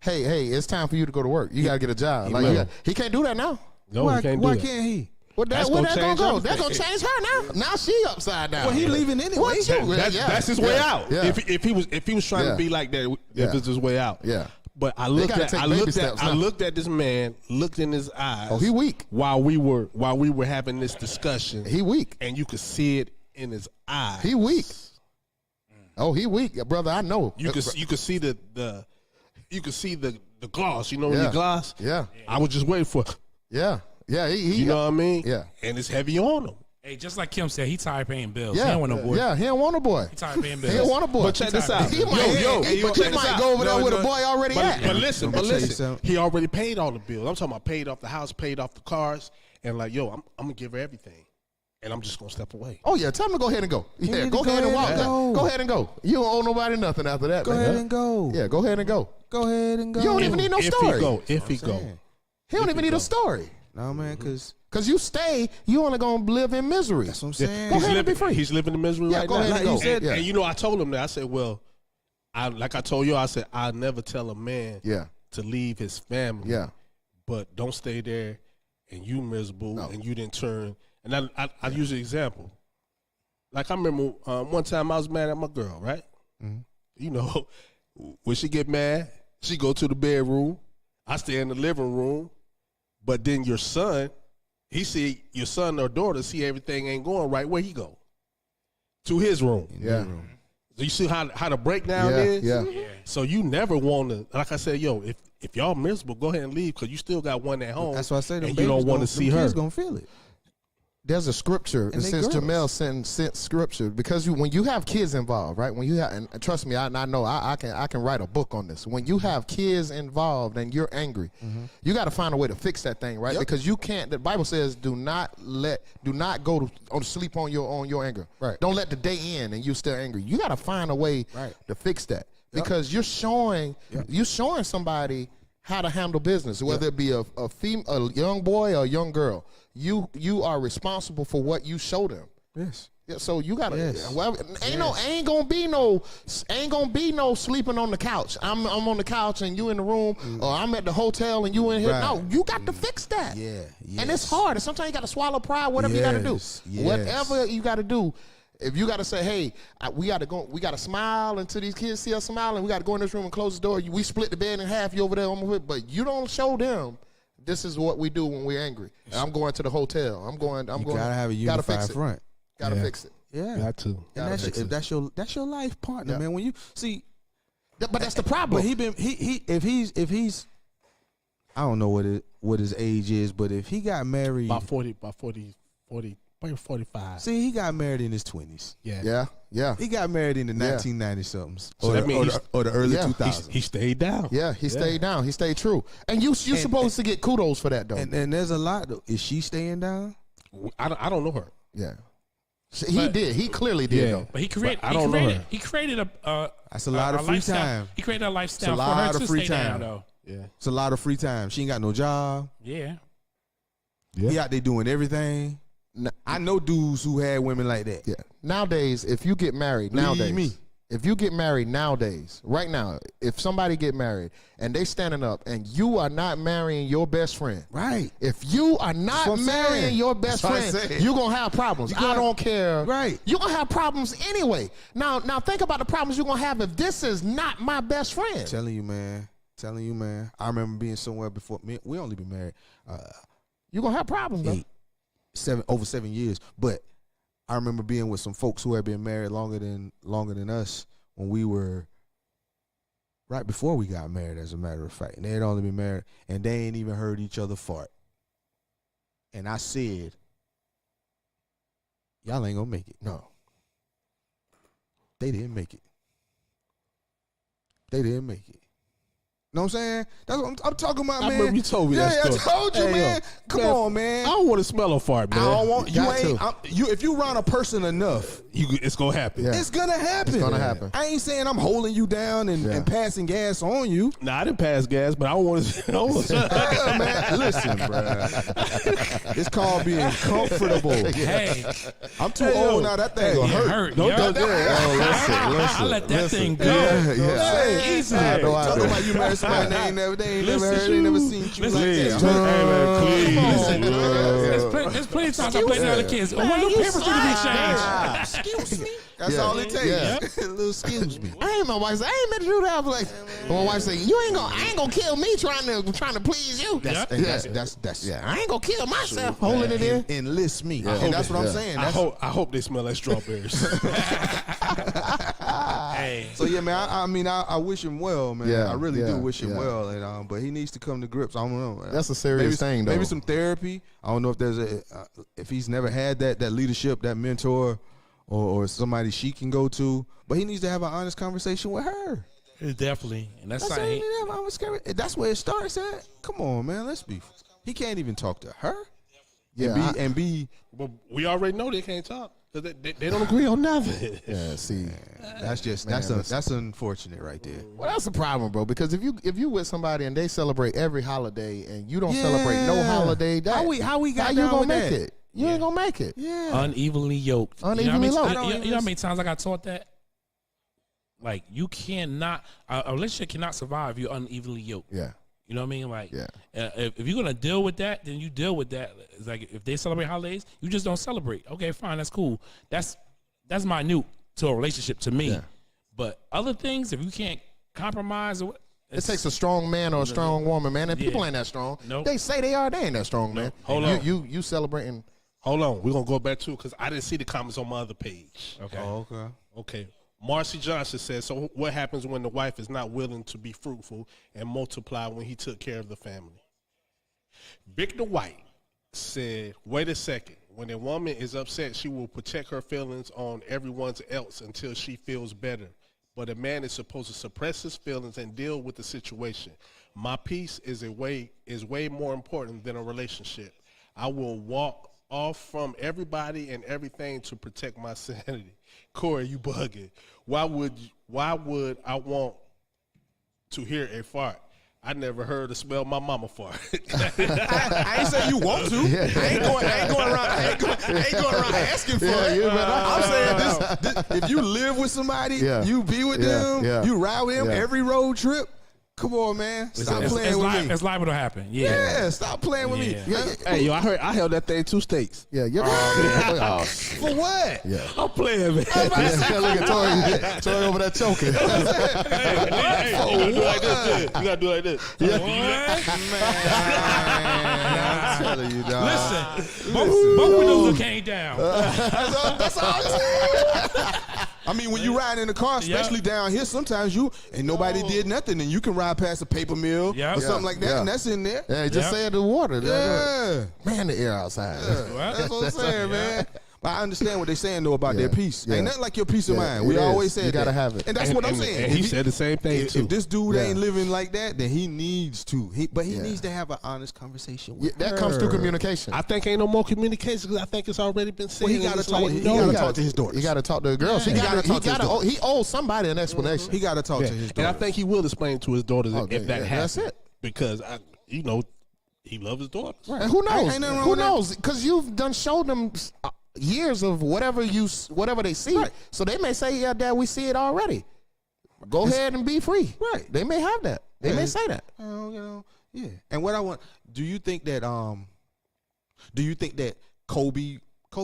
hey, it's time for you to go to work. You got to get a job." will. He can't do that now. No, why he can't do why that. can't he? Where That's that gonna gonna change go? everything. That's gonna change her now. Now she upside down. Well, he leaving anyway. What you? That's his way out. Yeah. If he was trying Yeah. to be like that, Yeah. if it's his way out. Yeah. But I gotta take baby steps now. looked at this man, looked in his eyes. Oh, he weak. While we were having this discussion. He weak. And you could see it in his eyes. He weak. Oh, he weak, brother. I know. You could see the gloss. You know Yeah. the gloss. Yeah. I was just waiting for. Yeah. You know what I mean? Yeah. And it's heavy on him. Hey, just like Kim said, he tired paying bills. Yeah. He don't want no boy. Yeah. He don't want a boy. He tired paying He bills. don't want a boy. But check this out. He might, Yo, but check he this might out. go over there No, with no. a boy already at. But listen, Let me tell you listen. something. He already paid all the bills. I'm talking about paid off the house, paid off the cars, and like, yo, I'm gonna give her everything, and I'm just gonna step away. Oh yeah, tell him to go ahead and go. Yeah, need go to ahead and walk. go. Go ahead and go. You don't owe nobody nothing after that. Go man. ahead and go. Yeah, go ahead and go. Go ahead and go. You don't even need no If story. he go, He don't even need a story. No, man, Cause you stay, you only gonna live in misery. that's what I'm saying. Go ahead and be free. He's living in misery Yeah, right go now. ahead and Like go. you said, Yeah. and you know, I told him that. I said, well, like I told you, I said I'll never tell a man Yeah. to leave his family. Yeah. But don't stay there and you miserable and you didn't turn. And I use an example. Like I remember one time I was mad at my girl, right? Mm-hmm. You know, when she get mad, she go to the bedroom. I stay in the living room. But then your son, he see your son or daughter see everything ain't going right. Where he go? To his room. Yeah. So you see how the breakdown Yeah, is? yeah. So you never want to, like I said, yo, if y'all miserable, go ahead and leave because you still got one at home. That's why I say them and you don't want to see her. Kids gonna feel it. There's a scripture, And and they since girls. Jamel sent scripture, because when you have kids involved, right? When you have, and trust me, I know I can write a book on this. When you have kids involved and you're angry, you got to find a way to fix that thing, right? Yep. Because you can't. The Bible says, do not go to sleep on your anger. Right. Don't let the day end and you still angry. You got to find a way Right. to fix that because you're showing somebody how to handle business, whether it be a young boy or a young girl. You are responsible for what you show them. Yes. Yeah, so you gotta. Yes. Well, ain't gonna be no sleeping on the couch. I'm on the couch and you in the room, or I'm at the hotel and you in here. Right. No, you got to fix that. Yeah. And it's hard. And sometimes you got to swallow pride. Whatever you got to do, Yes. Yes. whatever you got to do. If you got to say, hey, we got to smile until these kids see us smiling. We got to go in this room and close the door. We split the bed in half. You over there, but you don't show them. This is what we do when we're angry. And I'm going to the hotel. I'm going. You gotta have a unified front. Gotta fix it. Yeah, Got to. And that's your life partner, man. When you see, But that's the problem. but if he's I don't know what his age is, but if he got married, About 40, maybe 45. see, he got married in his 20s. Yeah. He got married in the 1990 somethings, So that means or the early Yeah. 2000s. He stayed down. Yeah, he stayed down. He stayed true. And you supposed to get kudos for that, though. And there's a lot. Is she staying down? I don't know her. Yeah. He did. He clearly did, Yeah. though. But he created. I don't know her. He created a. That's a lot of free lifestyle. time. He created a lifestyle It's a for her lot to of free stay down, time. though. Yeah. It's a lot of free time. She ain't got no job. Yeah. He out there doing everything. I know dudes who had women like that. Yeah. Nowadays, if you get married, Believe me. if you get married nowadays, right now, if somebody get married and they standing up and you are not marrying your best friend, Right. if you are not That's what I'm marrying saying. your best That's what I'm friend, saying. you're gonna have problems. I don't care. Right. You're gonna have problems anyway. Now think about the problems you're gonna have if this is not my best friend. Telling you, man. I remember being somewhere before. We only been married You're gonna have problems, though. over 7 years, but I remember being with some folks who had been married longer than us when we were right before we got married. As a matter of fact, and they had only been married, and they ain't even heard each other fart. And I said, "Y'all ain't gonna make it." No. They didn't make it. Know what I'm saying? That's what I'm talking about, I man. remember you told me that Yeah, story. I told you, Hey, man. Come on, man. I don't want to smell a fart, man. I don't want You you. got Ain't to. you? If you around a person enough, It's gonna happen. Yeah. it's gonna happen. It's gonna happen. I ain't saying I'm holding you down and passing gas on you. Nah, I didn't pass gas, but I don't want to. Yeah, man. Listen, bro. It's called being comfortable. Hey, I'm too old now. That thing gonna it hurt. hurt. Don't yo. do that. I let that thing go. Hey, Easily. I know I talking do. about you married somebody they ain't never Listen, heard, they ain't never seen you like Please, that. hey man, please. There's plenty of times I played with other kids. Oh, no papers need to be changed. Excuse me. That's Yeah. all it takes. Yeah. A little excuse me. I ain't my wife say, I ain't meant to do that. I was like, my wife say, I ain't gonna kill me trying to please you. That's I ain't gonna kill myself holding it in. enlist me. And that's what I'm saying. I That's- hope they smell like strawberries. Hey, So yeah, man. I mean, I wish him well, man. Yeah, I really yeah, do wish him yeah. well, and but he needs to come to grips. I don't know. Man. That's a serious thing, though. Maybe some therapy. I don't know if there's if he's never had that leadership, that mentor, or somebody she can go to. But he needs to have an honest conversation with her. definitely. And that's That's, something. that's where it starts at. Come on, man. Let's be. He can't even talk to her. Yeah, and be. But we already know they can't talk. They don't agree on nothing. Yeah, see, That's unfortunate right there. well, that's the problem, bro. Because if you with somebody and they celebrate every holiday and you don't celebrate no holiday, How we got you down gonna with make that? it? You ain't gonna make it. Yeah. Unevenly yoked. Unevenly you know yoked. how many, you know how many times I got taught that? Like, you cannot, a relationship cannot survive if you're unevenly yoked. Yeah. You know what I mean? Like, Yeah. if you're gonna deal with that, then you deal with that. It's like, if they celebrate holidays, you just don't celebrate. Okay, fine, that's cool. That's minute to a relationship to me. Yeah. But other things, if you can't compromise, or It takes a strong man or a strong woman, man, and people ain't that strong. Nope. They say they are, they ain't that strong, man. Hold on. You celebrating? Hold on, we're gonna go back to because I didn't see the comments on my other page. Okay. Oh, okay. Okay. Marcy Johnson says, so what happens when the wife is not willing to be fruitful and multiply when he took care of the family? Victor White said, wait a second. When a woman is upset, she will protect her feelings on everyone else until she feels better. But a man is supposed to suppress his feelings and deal with the situation. My peace is way more important than a relationship. I will walk off from everybody and everything to protect my sanity. Corey, you bugging. Why would I want to hear a fart? I never heard or smell my mama fart. I ain't say you want to. I ain't going around asking for it. I'm saying this, if you live with somebody, Yeah. you be with Yeah, them, yeah. you ride with them Yeah. every road trip. Come on, man. Stop It's playing with me. It's liable to happen. Yeah. Yeah, stop playing with me. Yeah. Hey, yo, I held that thing 2 states. Yeah, you're For what? Yeah. I'm playing, man. Look at Tory over there choking. Hey, you gotta do like this. You gotta do like this. I'm telling you, dog. Listen, both of those came down. That's all. I mean, when you ride in the car, especially down here, sometimes you ain't nobody did nothing, and you can ride past a paper mill Yeah. or something like that, Yeah. and that's in there. Yeah, just say it in the water. Yeah. Man, the air outside. That's what I'm saying, man. But I understand what they're saying though about their peace. Yeah. Ain't nothing like your peace of Yeah, mind. it We is. always said You gotta that. have it. and that's what I'm saying. And he said the same thing too. If this dude Yeah. ain't living like that, then he needs to. But he Yeah. needs to have an honest conversation Yeah, with that comes through her. communication. I think ain't no more communication because I think it's already been said. Well, he gotta It's talk- like, he no. gotta talk to his daughters. He got to talk to the girls. Yeah. He owes somebody an explanation. He got to talk Yeah. to his And I daughter. think he will explain to his daughters Oh, if that yeah, happens. that's it. Because he loves his daughters. And who knows? Ain't nothing wrong Who with that. knows? Because you've done showed them years of whatever they see. Right. So they may say, "Yeah, Dad, we see it already. Go ahead and be free." Right. They may have that. They may Yeah. say that. Yeah. And what I want, do you think that Kobe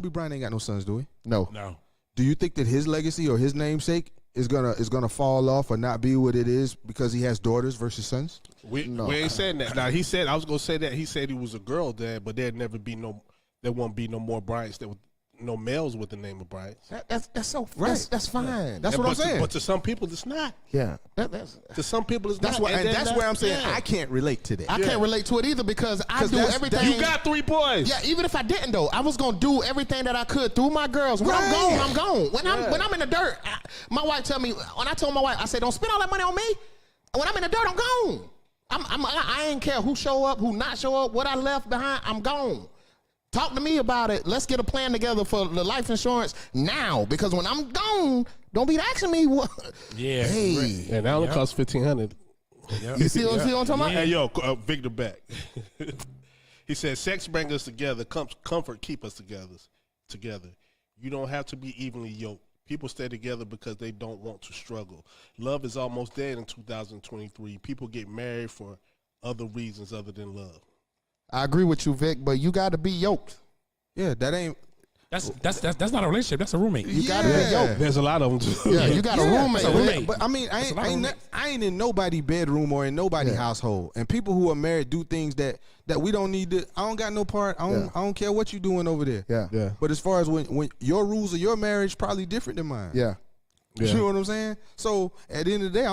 Bryant ain't got no sons, do he? No. No. Do you think that his legacy or his namesake is gonna fall off or not be what it is because he has daughters versus sons? We ain't saying that. Now he said I was gonna say that he said he was a girl dad, but there won't be no more Bryants. No males with the name of Bryant. That's so Right. That's fine. That's what I'm saying. But to some people, it's not. Yeah. That's To some people, it's That's not. why, and that's where I'm saying yeah. I can't relate to that. I can't relate to it either because I 'Cause do that's- everything. You got 3 boys. Yeah, even if I didn't though, I was gonna do everything that I could through my girls. When I'm Right. gone, I'm gone. When I'm in the dirt, my wife tell me. When I told my wife, I said, "Don't spend all that money on me." When I'm in the dirt, I'm gone. I ain't care who show up, who not show up, what I left behind. I'm gone. Talk to me about it. Let's get a plan together for the life insurance now, because when I'm gone, don't be asking me what. Yeah. Hey, And that only costs $1,500. you see what I'm talking about? Hey yo, Victor back. He said, "Sex brings us together. Comfort keep us together. You don't have to be evenly yoked. People stay together because they don't want to struggle. Love is almost dead in 2023. People get married for other reasons other than love." I agree with you, Vic, but you got to be yoked. Yeah, that ain't. That's not a relationship. That's a roommate. You got to be Yeah. yoked. There's a lot of them too. Yeah, you got a roommate. It's a roommate. But I mean, That's a lot of roommates. I ain't in nobody's bedroom or in nobody's household. And people who are married do things that we don't need to. I don't got no part. I don't care what you doing over there. Yeah. Yeah. But as far as when your rules of your marriage probably different than mine. Yeah. Yeah. You know what I'm saying? So at the end of the day,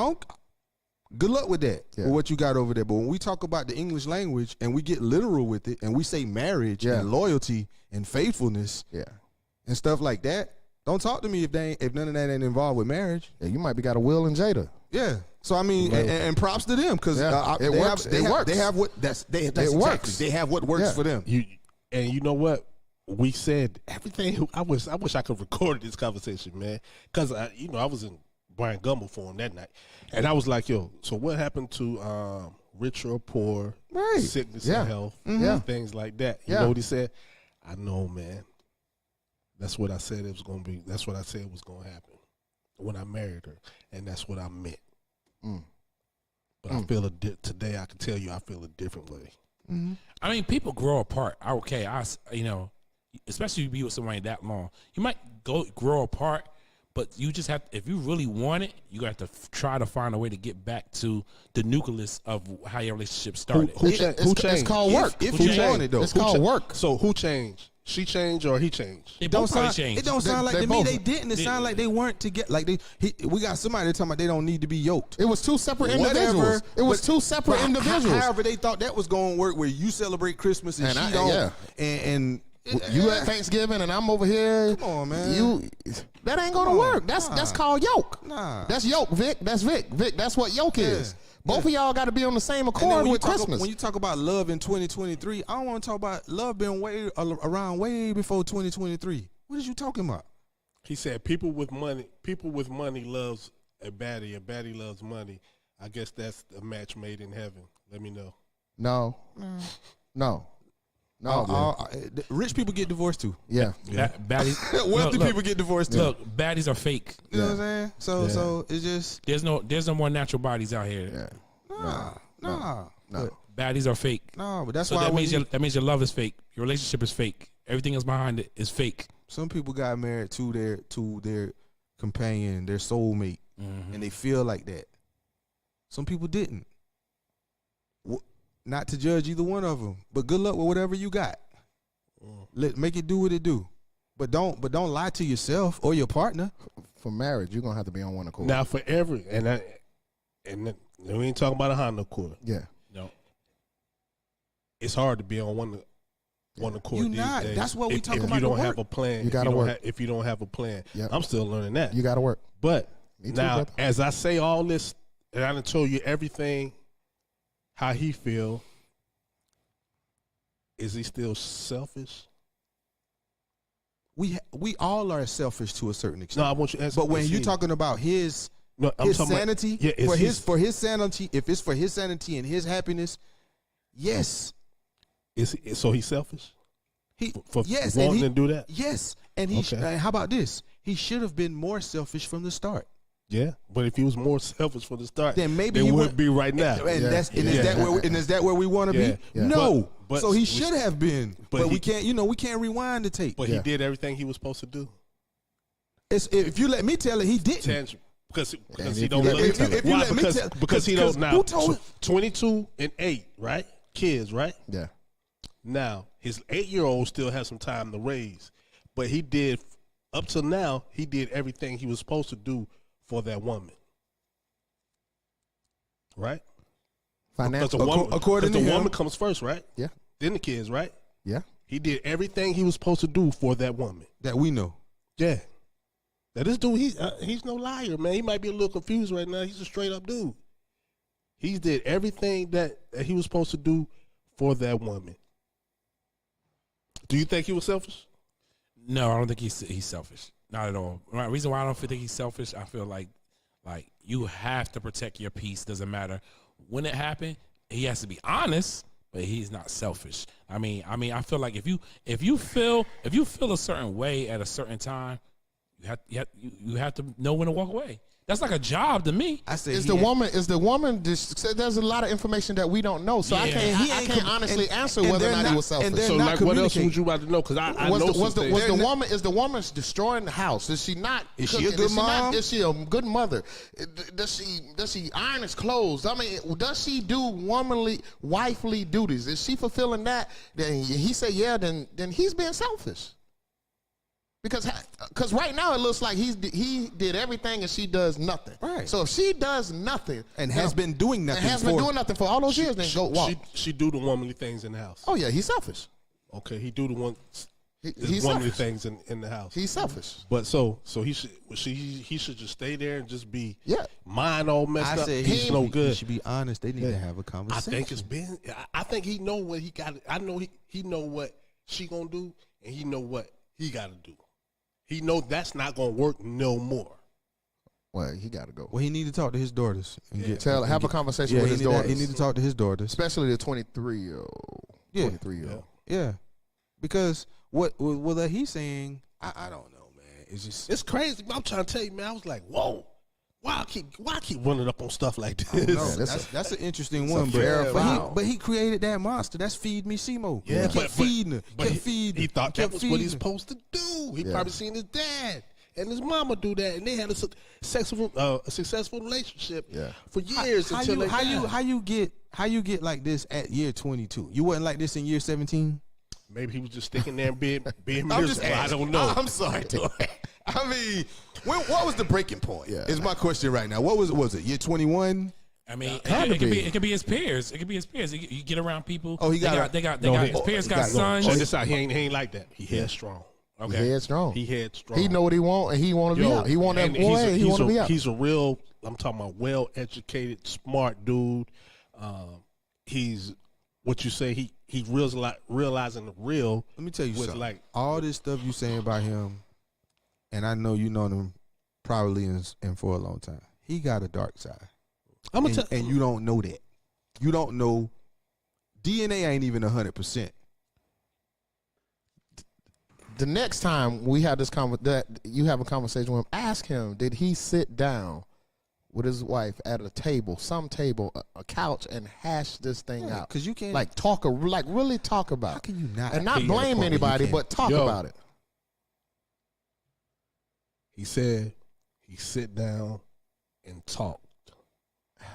good luck with that, Yeah. with what you got over there. But when we talk about the English language and we get literal with it and we say marriage and loyalty and faithfulness Yeah. and stuff like that, don't talk to me if none of that ain't involved with marriage. Yeah, you might be got a Will and Jada. Yeah. So I mean, and props to them because Yeah. It works. They It have, works. They have what that's exactly. works. They have what works Yeah. for them. You know what? We said everything. I wish I could record this conversation, man, because I was in Brian Gumble for him that night, and I was like, "Yo, so what happened to rich or poor, Right. sickness Yeah. and health, Yeah. things like that?" You Yeah. know what he said? I know, man. That's what I said it was going to be. That's what I said was going to happen when I married her, and that's what I meant. But I feel today. I can tell you, I feel a different way. I mean, people grow apart. Okay, especially if you be with somebody that long, you might grow apart, but you just have. If you really want it, you got to try to find a way to get back to the nucleus of how your relationship started. Who changed? It's called work. If Who you changed? want it though, It's called work. So who changed? She changed or he changed? It don't both probably sound. changed. It don't sound like They to me both- they didn't. It sounded like they weren't together. Like we got somebody talking about they don't need to be yoked. It was two separate individuals. It was two separate individuals. However, they thought that was going to work where you celebrate Christmas and, And she I- don't. yeah. And You at Thanksgiving and I'm over here. Come on, man. That ain't gonna work. That's called yoke. Nah. That's yoke, Vic. That's Vic. Vic, that's what yoke is. Both of y'all got to be on the same And then accord when with you talk, Christmas. when you talk about love in 2023, I don't want to talk about love being around way before 2023. What is you talking about? He said, "People with money loves a baddie loves money. I guess that's a match made in heaven. Let me know." no, man. Rich people get divorced too. Yeah. Baddies, Wealthy look, people get divorced too. Look, baddies are fake. You know what I'm saying? So it's just There's no more natural bodies out here. Yeah. Nah. Baddies are fake. No, but that's So why that means your love is fake. Your relationship is fake. Everything else behind it is fake. some people got married to their companion, their soulmate, and they feel like that. Some people didn't. Not to judge either one of them, but good luck with whatever you got. Make it do what it do, but don't lie to yourself or your partner. For marriage, you're gonna have to be on one accord. Now for every and we ain't talking about a Honda Accord. Yeah. No. It's hard to be on one accord. You these not. days. That's what we talking if about you don't the have work. a plan, You gotta work. If you don't have a plan, Yep. I'm still learning that. You gotta work. But Me too, now, brother. as I say all this, and I done told you everything, how he feel, is he still selfish? We all are selfish to a certain No, extent. I want you to answer. But when you're talking about his No, I'm his talking about- sanity, yeah, is for his sanity, if it's for his sanity and his happiness, yes, so he's selfish? he For yes, wanting and he, to do that? Yes, and he. Okay. How about this? He should have been more selfish from the start. Yeah, but if he was more selfish from the start, Then maybe he he would would be right now. And Yeah. that's and Yeah. is that where we want to Yeah. be? Yeah. No. But so he we- should have been. But we he- can't. We can't rewind the tape. But Yeah. he did everything he was supposed to do. If you let me tell it, he didn't. Tangible. Because if he you don't let look. me tell it. If you Why? let me Because tell- because he don't now. who told- 22 and 8, right? Kids, right? Yeah. Now his 8-year-old still has some time to raise, but he did up till now. He did everything he was supposed to do for that woman, right? Because Financial. the woman, according to the him- woman comes first, right? Yeah. Then the kids, right? Yeah. He did everything he was supposed to do for that woman. That we know. Yeah. Now this dude, he's no liar, man. He might be a little confused right now. He's a straight up dude. He did everything that he was supposed to do for that woman. Do you think he was selfish? No, I don't think he's selfish. Not at all. The reason why I don't think he's selfish, I feel like you have to protect your peace. Doesn't matter when it happened. He has to be honest, but he's not selfish. I mean, I feel like if you feel a certain way at a certain time, you have to know when to walk away. That's like a job to me. I say Is the woman just there's a lot of information that we don't know, so I Yeah. can't honestly answer and whether or they're not he not- was selfish. and they're So not like, what else communicating. would you about to know? Because I was know the, was some the, was things. the woman is the woman destroying the house? Is she not? Is she a cooking? good Is she not- mom? Is she a good mother? Does she iron his clothes? I mean, does she do womanly, wifely duties? Is she fulfilling that? Then he say yeah. Then he's being selfish. Because right now it looks like he did everything and she does nothing. Right. So if she does nothing And has been doing nothing and has been for- doing nothing for all those years, then go walk. She do the womanly things in the house. Oh yeah, he's selfish. Okay, he do the He's womanly selfish. things in the house. He's selfish. But so he should just stay there and just be Yeah. mind all messed I up. said He's no He good. should be honest. They need to have a I conversation. think it's been. I think he know what he got. I know he know what she gonna do, and he know what he got to do. He know that's not gonna work no more. Well, he got to go. Well, he need to talk to his daughters and Have a conversation Yeah, with he his need daughters. he need to talk to his daughters. especially the 23-year-old. Yeah. 23-year-old. Yeah, because what that he's saying, I don't know, man. It's just It's crazy. I'm trying to tell you, man. I was like, whoa. Why I keep running up on stuff like this? no, that's that's an interesting a one, fair but foul. but he created that monster. That's Feed Me Simo. Yeah, he kept feeding her. but Kept feeding. he thought that kept was what feeding he's her. supposed to do. He Yeah. probably seen his dad and his mama do that, and they had a successful relationship Yeah. for years until they died. How you get like this at year 22? You wasn't like this in year 17. Maybe he was just sticking there and being I'm just miserable. I asking. don't know. I'm sorry. I mean, what was the breaking point? Yeah. Is my question right now. What was it? Year 21? I mean, had to be. it could be his peers. It could be his peers. You get around people. Oh, he got they got No, his peers got sons. Oh, this out. He ain't like that. He headstrong. He headstrong. He headstrong. He know what he want, and he want to be Yo, out. He want that and boy. And he want to be out. He's a real. I'm talking about well-educated, smart dude. He's what you say. He realizing the real. Let me tell you was something. like All this stuff you saying about him, and I know you know him probably and for a long time. He got a dark side, I'm gonna and, tell. and you don't know that. You don't know. DNA ain't even 100%. The next time we have this that you have a conversation with him, ask him, did he sit down with his wife at a table, some table, a couch, and hash this thing out. 'cause you can't- like really talk about. How can you not? And not be at a blame point where you anybody, can't- but talk Yo. about it. He said he sit down and talked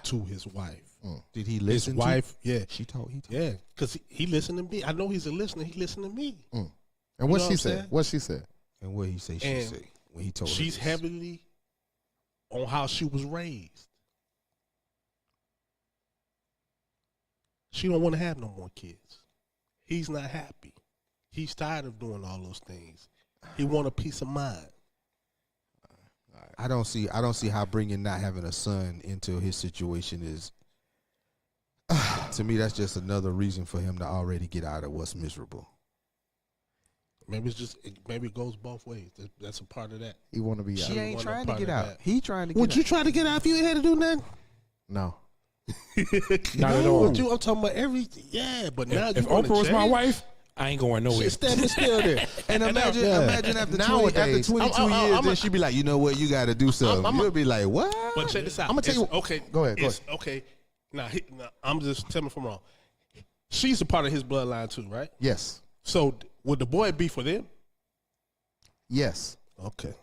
to his wife. Did he His listen? wife, to? yeah, She told. He told. yeah, because he listened to me. I know he's a listener. He listened to me. And You what know she I'm said? saying? What she said? And what he say? She And say when he told. her She's this. heavily on how she was raised. She don't want to have no more kids. He's not happy. He's tired of doing all those things. He want a peace of mind. I don't see how bringing not having a son into his situation is. To me, that's just another reason for him to already get out of what's miserable. Maybe it's just maybe it goes both ways. That's a part of that. He want to be She out. ain't one trying to part get of out. that. He trying to get Would out. you try to get out if you ain't had to do nothing? No. Not at all. Would you? I'm talking about but now If you wanna Oprah was my change? wife, I ain't going nowhere. She's standing still there. And imagine, imagine after Nowadays, 22 years, then she be like, you know what, you got to do something. You'll be like, what? But check this out. I'ma tell It's you- Okay, Go ahead, go It's okay. Now, I'm just tell me if I'm wrong. She's a part of his bloodline too, right? Yes. So would the boy be for them? Yes. Okay.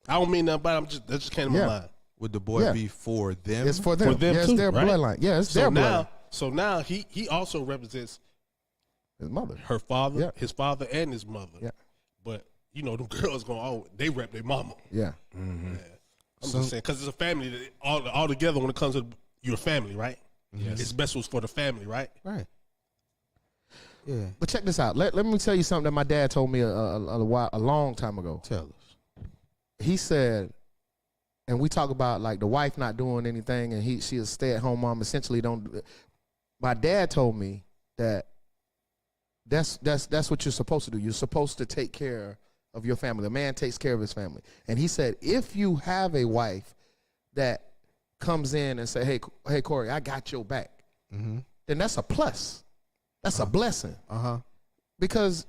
I don't mean nothing about it. That just came to Yeah. my mind. Would the boy Yeah. be for them? It's for them. For them yeah, it's too, their right? bloodline. Yeah, it's their bloodline. So now he also represents His mother. her father, Yeah. his father, and his mother. Yeah. But you know, them girls they rep their mama. Yeah. I'm just saying because it's a family that all together when it comes to your family, right? Yes. It's best was for the family, right? Right. Yeah. But check this out. Let me tell you something that my dad told me a long time ago. Tell us. He said, and we talk about like the wife not doing anything, and she a stay at home mom. Essentially, don't. My dad told me that that's what you're supposed to do. You're supposed to take care of your family. The man takes care of his family, and he said if you have a wife that comes in and say, hey, Corey, I got your back, then that's a plus. That's a blessing. Because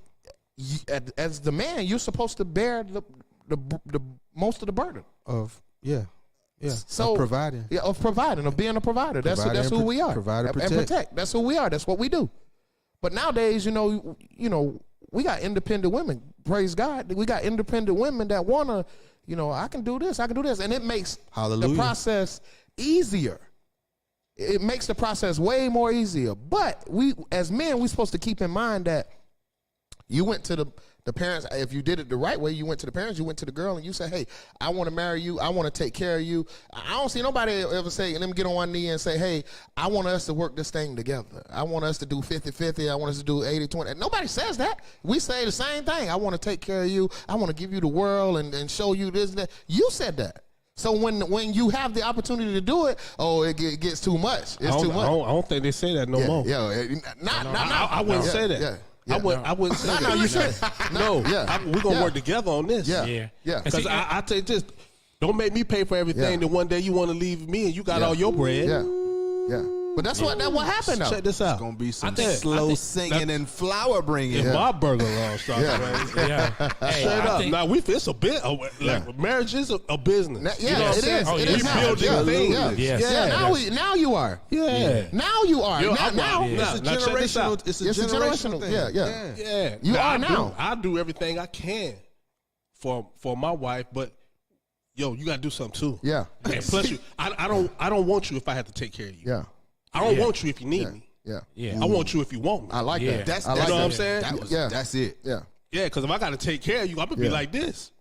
as the man, you're supposed to bear the most of the burden. Of So of providing. Yeah, of providing, of being a provider. That's Provide that's and who we are. provide and And protect. That's who we are. That's what we do. But nowadays, you know, we got independent women. Praise God, we got independent women that wanna, I can do this, and it makes Hallelujah. the process easier. It makes the process way more easier. But we, as men, we're supposed to keep in mind that you went to the parents. If you did it the right way, you went to the parents, you went to the girl, and you said, hey, I want to marry you. I want to take care of you. I don't see nobody ever say, let me get on one knee and say, hey, I want us to work this thing together. I want us to do 50-50. I want us to do 80-20. Nobody says that. We say the same thing. I want to take care of you. I want to give you the world and show you this and that. You said that. So when you have the opportunity to do it, it gets too much. It's too much. I don't think they say that no more. I wouldn't say that. Yeah. I wouldn't say that. No, you said No, Yeah. we're gonna Yeah. work together on this. Yeah. Yeah. Yeah. And Because see, I tell you this, don't make me pay for everything. Yeah. Then one day you want to leave me and you got Yeah. all your bread. Yeah. But that's what happened though. Check this out. It's gonna be some I think- slow I think singing that- and flower bringing. If my burger law starts raising, yeah. Hey, straight I up. think- Now it's a bit like marriage is a business. Yeah, you know what I'm it saying? is. Oh, It yeah. is We now. building Yeah. things. Yeah. Yes. Yeah. Now you are. Yeah. Now you are. Yo, Now, I'm now. right. It's a Now, check this out. generational. It's a It's a generational generational. thing. Yeah. Yeah, You are now. I do everything I can for my wife, but yo, you gotta do something too. Yeah. And plus, I don't want you if I have to take care of you. Yeah. I don't Yeah. want you if you need me. Yeah. Yeah. I want you if you want me. I like Yeah. that. That's I you like know what that. I'm saying? That's it. Yeah. Yeah, because if I gotta take care of you, I'm gonna be Yeah. like this.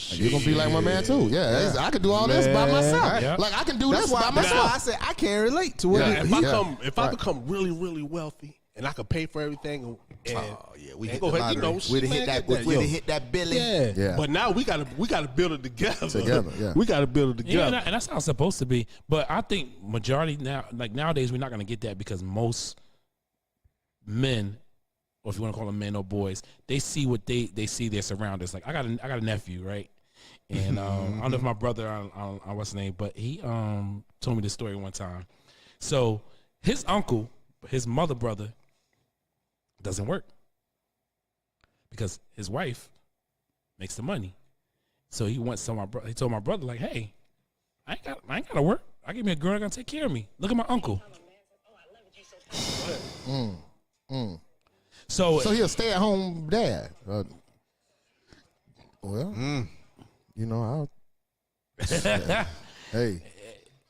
You're gonna be like my man too. Yeah. I can do all this by Man. myself. Yeah. Like I can do That's this why. by That's why myself. I said I can't relate to what. Now, if I Right. become really, really wealthy and I could pay for everything, and we and hit go the ahead, you know, lottery. We'd man, hit that. get We'd yo. hit that Billy. Yeah. Yeah. But now we gotta build it together. Together, yeah. We gotta build it Yeah, together. and that's how it's supposed to be. But I think majority now, like nowadays, we're not going to get that because most men, or if you want to call them men or boys, they see what they see their surroundings. Like I got a nephew, right? And I don't know if my brother, I don't what's his name, but he told me this story one time. So his uncle, his mother brother, doesn't work because his wife makes the money. So he went to he told my brother, like, hey, I ain't gotta work. I give me a girl that's gonna take care of me. Look at my uncle. So So he a stay at home dad. You know, hey,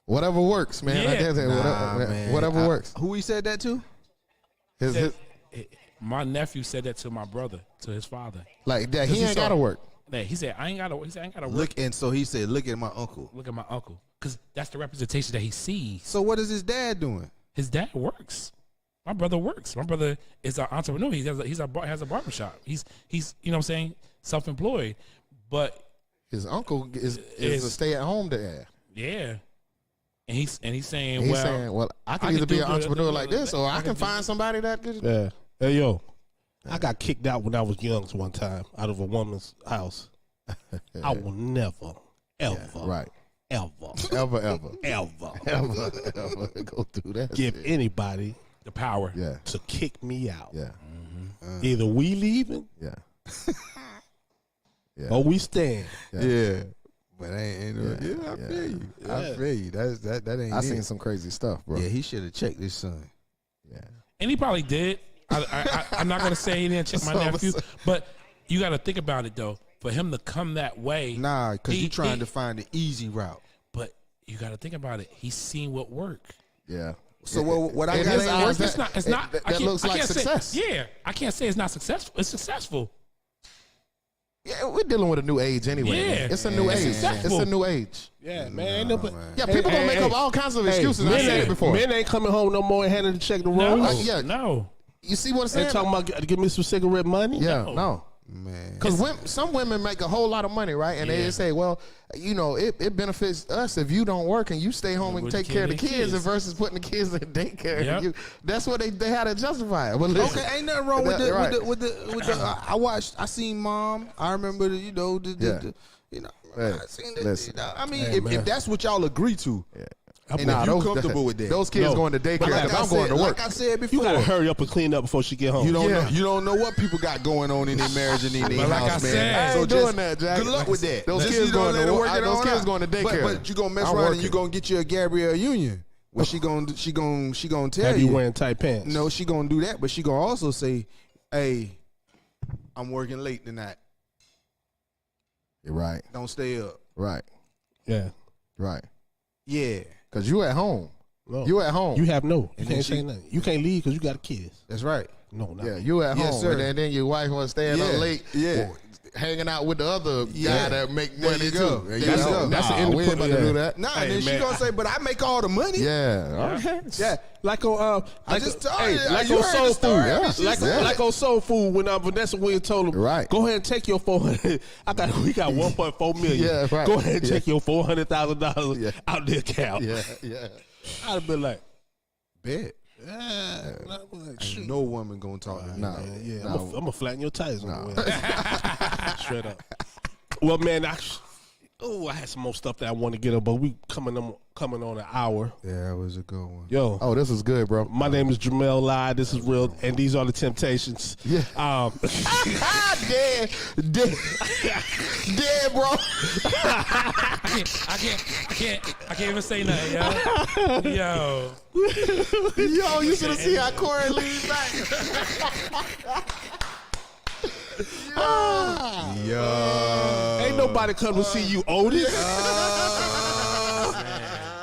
whatever works, man. Yeah. I guess whatever works. Who he said that to? His, my nephew said that to my brother, to his father. like that, he he ain't saw- got to work. Yeah, he said, I ain't gotta work. Look, and so he said, "Look at my uncle." Look at my uncle. Because that's the representation that he sees. So what is his dad doing? His dad works. My brother works. My brother is an entrepreneur. Has a barbershop. He's you know what I'm saying, self-employed. But His uncle is a stay at home dad. yeah. And he's saying, He's well, saying, well, I can I either can be do an the- entrepreneur the- like this, or I I can can find somebody that could. Yeah. Hey, yo. I got kicked out when I was young one time out of a woman's house. I will never, ever, Right. ever, Ever go through that. give shit. anybody the power. Yeah. to kick me out. Yeah. Either we leaving Yeah. or we staying. Yeah, but ain't I yeah, feel you. I feel you. That ain't. I it. seen some crazy stuff, bro. Yeah, he should have checked his son. Yeah. And he probably did. I'm not gonna say he didn't check my So- nephew, but you got to think about it though. For him to come that way, Nah, because he- you trying he- to find the easy route. But you got to think about it. He's seen what worked. Yeah. So what I In got his ain't eyes, working. It's not. It's not. that I can't- looks I like can't say- success. yeah, I can't say it's not successful. It's successful. Yeah, we're dealing with a new age anyway. Yeah. Man. It's a new It's age. successful. It's a new age. Yeah, man. No, Yeah, people gonna make up all kinds of excuses. I said it before. Men ain't coming home no more and handing the check the No, rolls. yeah. no. You see what I'm They saying? talking about give me some cigarette money. Yeah, No. no. Man, Because some women make a whole lot of money, right? And they say, well, you know, it benefits us if you don't work and you stay home and with take the care of the kids. kids versus putting the kids in daycare. Yep. That's what they had to justify it. But listen, okay, ain't nothing wrong with the Right. with the. I seen Mom. I remember the, you know. Hey, I seen the, listen. I mean, if that's what y'all agree to, and Nah, if you those- comfortable with that, those kids No. going to But daycare like because I I'm going said, to work. like I said before, You gotta hurry up and clean up before she get home. You don't Yeah. know. You don't know what people got going on in their marriage and in their But like house, I man. said- I ain't so doing just that, Jack. good luck with that. Those Just, kids you know, going to let it work. work it Those on kids out. going to daycare. But you gonna mess I'm around and working. you gonna get you a Gabrielle Union. Well, she gonna tell Have you you. wearing tight pants? No, she gonna do that, but she gonna also say, "Hey, I'm working late tonight. You're right, Don't stay up." right, Yeah. right. Yeah, Because you at home. No. You at home. You have no. You then can't she- say nothing. You can't leave because you got kids. that's right. No, no. Yeah, you at Yes, home, sir. and then your wife was staying Yeah, up late, yeah. hanging out with the other Yeah. guy that make There money you go. too. There You you know, go. That's nah, an we ain't about to independent- do that. Nah, Hey, and then she man, gonna say, "But I make all the money." Yeah, okay. Yeah. Like on I just told you, like you on heard Soul the story. Food, I mean, she like said like it. on Soul Food when Vanessa Williams told him, Right. go ahead and take your 400. We got 1.4 million. Yeah, right. Go ahead and Yeah. take your $400,000 Yeah. out the account. Yeah, yeah. I'd have been like, Bet. yeah, like, shoot. Ain't no woman gonna talk to me. Nah, Yeah, nah. I'm gonna flatten your tires on the way. Straight up. Well, man, I had some more stuff that I want to get on, but we coming on an hour. Yeah, that was a good one. Yo, Oh, this is good, bro. my name is Jamel Lai. This is real, and these are the Temptations. Yeah. Dead, bro. I can't even say nothing, yo. Yo, you should have seen how Corey leaned back. Ain't nobody come to see you, Otis.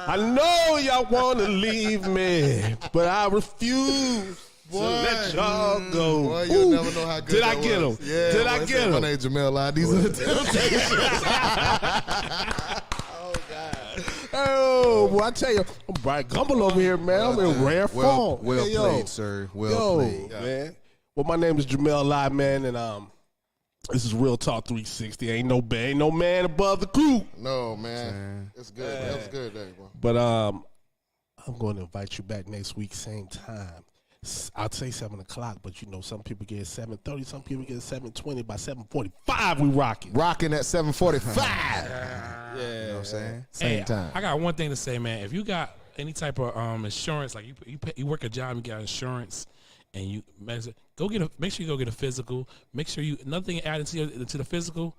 I know y'all want to leave me, but I refuse to let y'all go. Boy, you'll never know how good Did that I get was. him? Yeah, Did boy, I it get said, him? My name's Jamel Lai. These are the Temptations. Oh, boy, I tell you, I'm Brian Gumble over here, man. I'm in rare Well form. Hey, yo. played, sir. Well played. man. Well, my name is Jamel Lai, man, and this is Real Talk 360. Ain't no man above the crew. No, man. It's good. That was good, day, bro. But I'm going to invite you back next week, same time. I'd say 7 o'clock, but you know, some people get 7:30, some people get 7:20. By 7:45, we rocking. Rocking at 7:45. You know what I'm saying? Same Hey, time. I got one thing to say, man. If you got any type of insurance, like you work a job, you got insurance, and you make sure you go get a physical. Make sure you another thing added to the physical.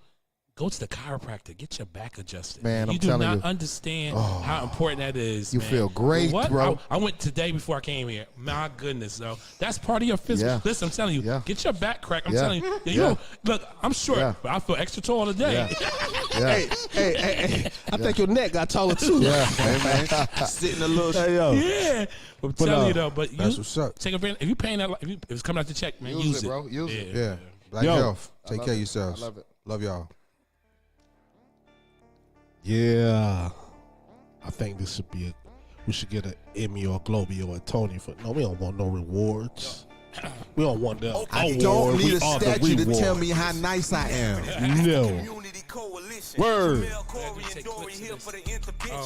Go to the chiropractor. Get your back adjusted. Man, I'm you do telling not you. understand how important that is. You man. feel great, What? bro. I went today before I came here. My goodness, so that's part of your physical. Yeah. Listen, I'm telling you, Yeah. get your back cracked. I'm Yeah. telling you, Yeah. look, I'm short, Yeah. but I feel extra tall today. Yeah. Hey, I think your neck got taller too. Sitting a little. Hey, yo. Yeah, I'm telling you though. But you That's what's up. take advantage. If you paying that, if it's coming out the check, man, use it, bro. Use it. Yeah. Black Yo. Health. Take love care of it. yourselves. I love it. Love y'all. Yeah. I think this should be we should get an Emmy or a Globie or a Tony for. No, we don't want no rewards. We don't want that. I award. don't We need a are the statue to reward. tell me how nice I am. No. Community coalition. Word. Jamel, Corey, and Dory here for the intervention.